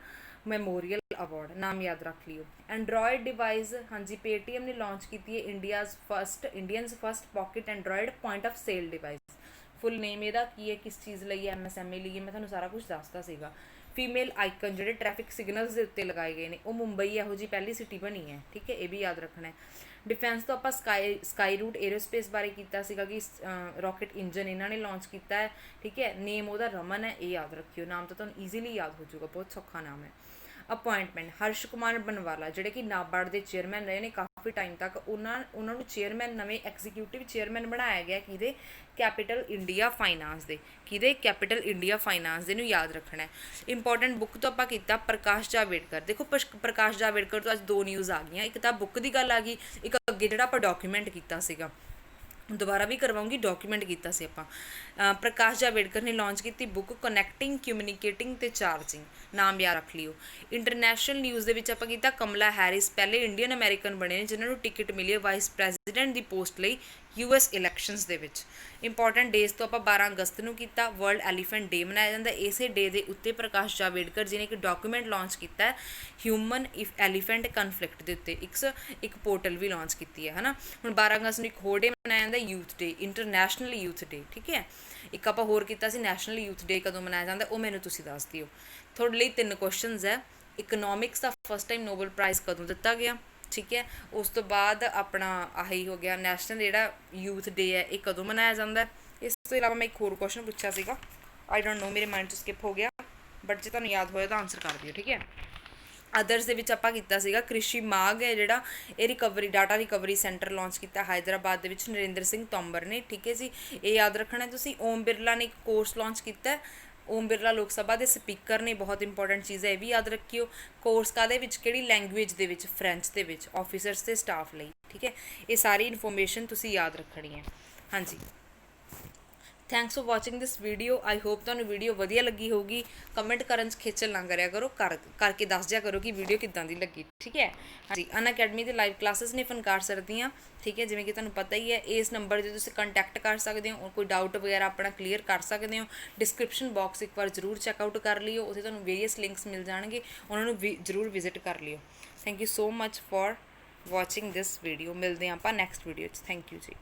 memorial award, ਨਾਮ ਯਾਦ ਰੱਖ ਲਿਓ। ਐਂਡਰੋਇਡ ਡਿਵਾਈਸ, ਹਾਂਜੀ, Paytm ਨੇ ਲਾਂਚ ਕੀਤੀ ਹੈ Indians first pocket Android point of sale device. Full name ਇਹਦਾ ਕੀ ਹੈ, ਕਿਸ ਚੀਜ਼ ਲਈ ਹੈ? MSME ਲਈ ਹੈ। ਮੈਂ ਤੁਹਾਨੂੰ ਸਾਰਾ ਕੁਝ ਦੱਸਦਾ ਸੀਗਾ। ਫੀਮੇਲ ਆਈਕਨ ਜਿਹੜੇ ਟ੍ਰੈਫਿਕ ਸਿਗਨਲਸ ਦੇ ਉੱਤੇ ਲਗਾਏ ਗਏ ਨੇ, ਉਹ ਮੁੰਬਈ ਇਹੋ ਜਿਹੀ ਪਹਿਲੀ ਸਿਟੀ ਬਣੀ ਹੈ, ਠੀਕ ਹੈ, ਇਹ ਵੀ ਯਾਦ ਰੱਖਣਾ ਹੈ। ਡਿਫੈਂਸ ਤੋਂ ਆਪਾਂ ਸਕਾਈ ਰੂਟ ਏਰੋਸਪੇਸ ਬਾਰੇ ਕੀਤਾ ਸੀਗਾ ਕਿ ਰੋਕਟ ਇੰਜਨ ਇਹਨਾਂ ਨੇ ਲਾਂਚ ਕੀਤਾ ਹੈ, ਠੀਕ ਹੈ। ਨੇਮ ਉਹਦਾ ਰਮਨ ਹੈ, ਇਹ ਯਾਦ ਰੱਖਿਓ। ਨਾਮ ਤਾਂ ਤੁਹਾਨੂੰ ਈਜ਼ੀਲੀ ਯਾਦ ਹੋ ਜਾਊਗਾ, ਬਹੁਤ ਸੌਖਾ ਨਾਮ ਹੈ। ਅਪੁਆਇੰਟਮੈਂਟ, ਹਰਸ਼ ਕੁਮਾਰ ਬਨਵਾਲਾ ਜਿਹੜੇ ਕਿ ਨਾਬਾਰਡ ਦੇ ਚੇਅਰਮੈਨ ਰਹੇ ਨੇ ਕਾਫੀ ਟਾਈਮ ਤੱਕ, ਉਹਨਾਂ ਨੂੰ ਚੇਅਰਮੈਨ, ਨਵੇਂ ਐਗਜ਼ੀਕਿਊਟਿਵ ਚੇਅਰਮੈਨ ਬਣਾਇਆ ਗਿਆ। ਕਿਹਦੇ? ਕੈਪੀਟਲ ਇੰਡੀਆ ਫਾਈਨਾਂਸ ਦੇ। ਕਿਹਦੇ? ਕੈਪੀਟਲ ਇੰਡੀਆ ਫਾਈਨਾਂਸ ਦੇ, ਨੂੰ ਯਾਦ ਰੱਖਣਾ ਹੈ। ਇੰਪੋਰਟੈਂਟ ਬੁੱਕ ਤੋਂ ਆਪਾਂ ਕੀਤਾ ਪ੍ਰਕਾਸ਼ ਜਾਵੜੇਕਰ। ਦੇਖੋ ਪ੍ਰਕਾਸ਼ ਜਾਵੜੇਕਰ ਤੋਂ ਅੱਜ 2 ਨਿਊਜ਼ ਆ ਗਈਆਂ, ਇੱਕ ਤਾਂ ਬੁੱਕ ਦੀ ਗੱਲ ਆ ਗਈ, ਇੱਕ ਅੱਗੇ ਜਿਹੜਾ ਆਪਾਂ ਡਾਕੂਮੈਂਟ ਕੀਤਾ ਸੀਗਾ, ਦੁਬਾਰਾ ਵੀ ਕਰਵਾਉਂਗੀ, ਡਾਕੂਮੈਂਟ ਕੀਤਾ ਸੀ ਆਪਾਂ। ਪ੍ਰਕਾਸ਼ ਜਾਵੜੇਕਰ ਨੇ ਲਾਂਚ ਕੀਤੀ ਬੁੱਕ ਕਨੈਕਟਿੰਗ, ਕਮਿਊਨੀਕੇਟਿੰਗ ਅਤੇ ਚਾਰਜਿੰਗ, ਨਾਮ ਯਾਦ ਰੱਖ ਲਿਓ। ਇੰਟਰਨੈਸ਼ਨਲ ਨਿਊਜ਼ ਦੇ ਵਿੱਚ ਆਪਾਂ ਕੀਤਾ ਕਮਲਾ ਹੈਰਿਸ ਪਹਿਲੇ ਇੰਡੀਅਨ ਅਮੈਰੀਕਨ ਬਣੇ ਨੇ ਜਿਨ੍ਹਾਂ ਨੂੰ ਟਿਕਟ ਮਿਲੀ ਹੈ ਵਾਈਸ ਪ੍ਰੈਜ਼ੀਡੈਂਟ ਦੀ ਪੋਸਟ ਲਈ US ਇਲੈਕਸ਼ਨਸ ਦੇ ਵਿੱਚ। ਇੰਪੋਰਟੈਂਟ ਡੇਜ਼ ਤੋਂ ਆਪਾਂ 12 ਅਗਸਤ ਨੂੰ ਕੀਤਾ ਵਰਲਡ ਐਲੀਫੈਂਟ ਡੇ ਮਨਾਇਆ ਜਾਂਦਾ। ਇਸੇ ਡੇ ਦੇ ਉੱਤੇ ਪ੍ਰਕਾਸ਼ ਜਾਵੜੇਕਰ ਜੀ ਨੇ ਇੱਕ ਡਾਕੂਮੈਂਟ ਲਾਂਚ ਕੀਤਾ ਹੈ ਹਿਊਮਨ ਐਲੀਫੈਂਟ ਕਨਫਲਿਕਟ ਦੇ ਉੱਤੇ, ਇੱਕ ਪੋਰਟਲ ਵੀ ਲਾਂਚ ਕੀਤੀ ਹੈ ਨਾ। ਹੁਣ 12 ਅਗਸਤ ਨੂੰ ਇੱਕ ਹੋਰ ਡੇ ਮਨਾਇਆ ਜਾਂਦਾ, ਯੂਥ ਡੇ, ਇੰਟਰਨੈਸ਼ਨਲ ਯੂਥ ਡੇ, ਠੀਕ ਹੈ। ਇੱਕ ਆਪਾਂ ਹੋਰ ਕੀਤਾ ਸੀ ਨੈਸ਼ਨਲ ਯੂਥ ਡੇ ਕਦੋਂ ਮਨਾਇਆ ਜਾਂਦਾ, ਉਹ ਮੈਨੂੰ ਤੁਸੀਂ ਦੱਸ ਦਿਓ। ਤੁਹਾਡੇ ਲਈ 3 ਕੁਐਸਚਨਸ ਹੈ। ਇਕਨੋਮਿਕਸ ਦਾ ਫਸਟ ਟਾਈਮ ਨੋਬਲ ਪ੍ਰਾਈਜ਼ ਕਦੋਂ ਦਿੱਤਾ ਗਿਆ, ਠੀਕ ਹੈ। ਉਸ ਤੋਂ ਬਾਅਦ ਆਪਣਾ ਆਹੀ ਹੋ ਗਿਆ ਨੈਸ਼ਨਲ ਜਿਹੜਾ ਯੂਥ ਡੇ ਹੈ ਇਹ ਕਦੋਂ ਮਨਾਇਆ ਜਾਂਦਾ। ਇਸ ਤੋਂ ਇਲਾਵਾ ਮੈਂ ਇੱਕ ਹੋਰ ਕੁਐਸਚਨ ਪੁੱਛਿਆ ਸੀਗਾ, ਆਈ ਡੋਂਟ ਨੋ, ਮੇਰੇ ਮਾਈਂਡ 'ਚ ਸਕਿਪ ਹੋ ਗਿਆ, ਬਟ ਜੇ ਤੁਹਾਨੂੰ ਯਾਦ ਹੋਇਆ ਤਾਂ ਆਨਸਰ ਕਰ ਦਿਓ, ਠੀਕ ਹੈ। ਅਦਰਸ ਦੇ ਵਿੱਚ ਆਪਾਂ ਕੀਤਾ ਸੀਗਾ ਕ੍ਰਿਸ਼ੀ ਮਾਗ ਹੈ ਜਿਹੜਾ, ਇਹ ਡਾਟਾ ਰਿਕਵਰੀ ਸੈਂਟਰ ਲਾਂਚ ਕੀਤਾ ਹੈਦਰਾਬਾਦ ਦੇ ਵਿੱਚ ਨਰਿੰਦਰ ਸਿੰਘ ਤੋਮਰ ਨੇ, ਠੀਕ ਹੈ ਜੀ, ਇਹ ਯਾਦ ਰੱਖਣਾ ਤੁਸੀਂ। ਓਮ ਬਿਰਲਾ ਨੇ ਇੱਕ ਕੋਰਸ ਲਾਂਚ ਕੀਤਾ, ਓਮ ਬਿਰਲਾ ਲੋਕ ਸਭਾ ਦੇ ਸਪੀਕਰ ਨੇ, ਬਹੁਤ ਇੰਪੋਰਟੈਂਟ ਚੀਜ਼ ਹੈ, ਇਹ ਵੀ ਯਾਦ ਰੱਖਿਓ। ਕੋਰਸ ਕਾਹਦੇ ਵਿੱਚ, ਕਿਹੜੀ ਲੈਂਗੁਏਜ ਦੇ ਵਿੱਚ? ਫਰੈਂਚ ਦੇ ਵਿੱਚ, ਆਫਿਸਰਸ ਅਤੇ ਸਟਾਫ ਲਈ, ਠੀਕ ਹੈ। ਇਹ ਸਾਰੀ ਇਨਫੋਰਮੇਸ਼ਨ ਤੁਸੀਂ ਯਾਦ ਰੱਖਣੀ ਹੈ। ਹਾਂਜੀ, thanks for watching this video. I hope ਤੁਹਾਨੂੰ ਵੀਡੀਓ ਵਧੀਆ ਲੱਗੀ ਹੋਊਗੀ। ਕਮੈਂਟ ਕਰਨ 'ਚ ਖੇਚਲ ਨਾ ਕਰਿਆ ਕਰੋ, ਕਰਕੇ ਦੱਸ ਦਿਆ ਕਰੋ ਕਿ ਵੀਡੀਓ ਕਿੱਦਾਂ ਦੀ ਲੱਗੀ, ਠੀਕ ਹੈ। ਹਾਂਜੀ, ਅਨਅਕੈਡਮੀ ਦੇ ਲਾਈਵ ਕਲਾਸਿਸ ਨੇ ਫਨਕਾਰ ਸਰ ਦੀਆਂ, ਠੀਕ ਹੈ, ਜਿਵੇਂ ਕਿ ਤੁਹਾਨੂੰ ਪਤਾ ਹੀ ਹੈ। ਇਸ ਨੰਬਰ 'ਤੇ ਤੁਸੀਂ ਕੰਟੈਕਟ ਕਰ ਸਕਦੇ ਹੋ, ਕੋਈ ਡਾਊਟ ਵਗੈਰਾ ਆਪਣਾ ਕਲੀਅਰ ਕਰ ਸਕਦੇ ਹੋ। ਡਿਸਕ੍ਰਿਪਸ਼ਨ ਬਾਕਸ ਇੱਕ ਵਾਰ ਜ਼ਰੂਰ ਚੈੱਕਆਊਟ ਕਰ ਲਿਓ, ਉੱਥੇ ਤੁਹਾਨੂੰ ਵੇਰੀਅਸ ਲਿੰਕਸ ਮਿਲ ਜਾਣਗੇ, ਉਹਨਾਂ ਨੂੰ ਵੀ ਜ਼ਰੂਰ ਵਿਜ਼ਿਟ ਕਰ ਲਿਓ। Thank you so much for watching this video. ਮਿਲਦੇ ਹਾਂ ਆਪਾਂ ਨੈਕਸਟ ਵੀਡੀਓ 'ਚ। ਥੈਂਕ ਯੂ ਜੀ।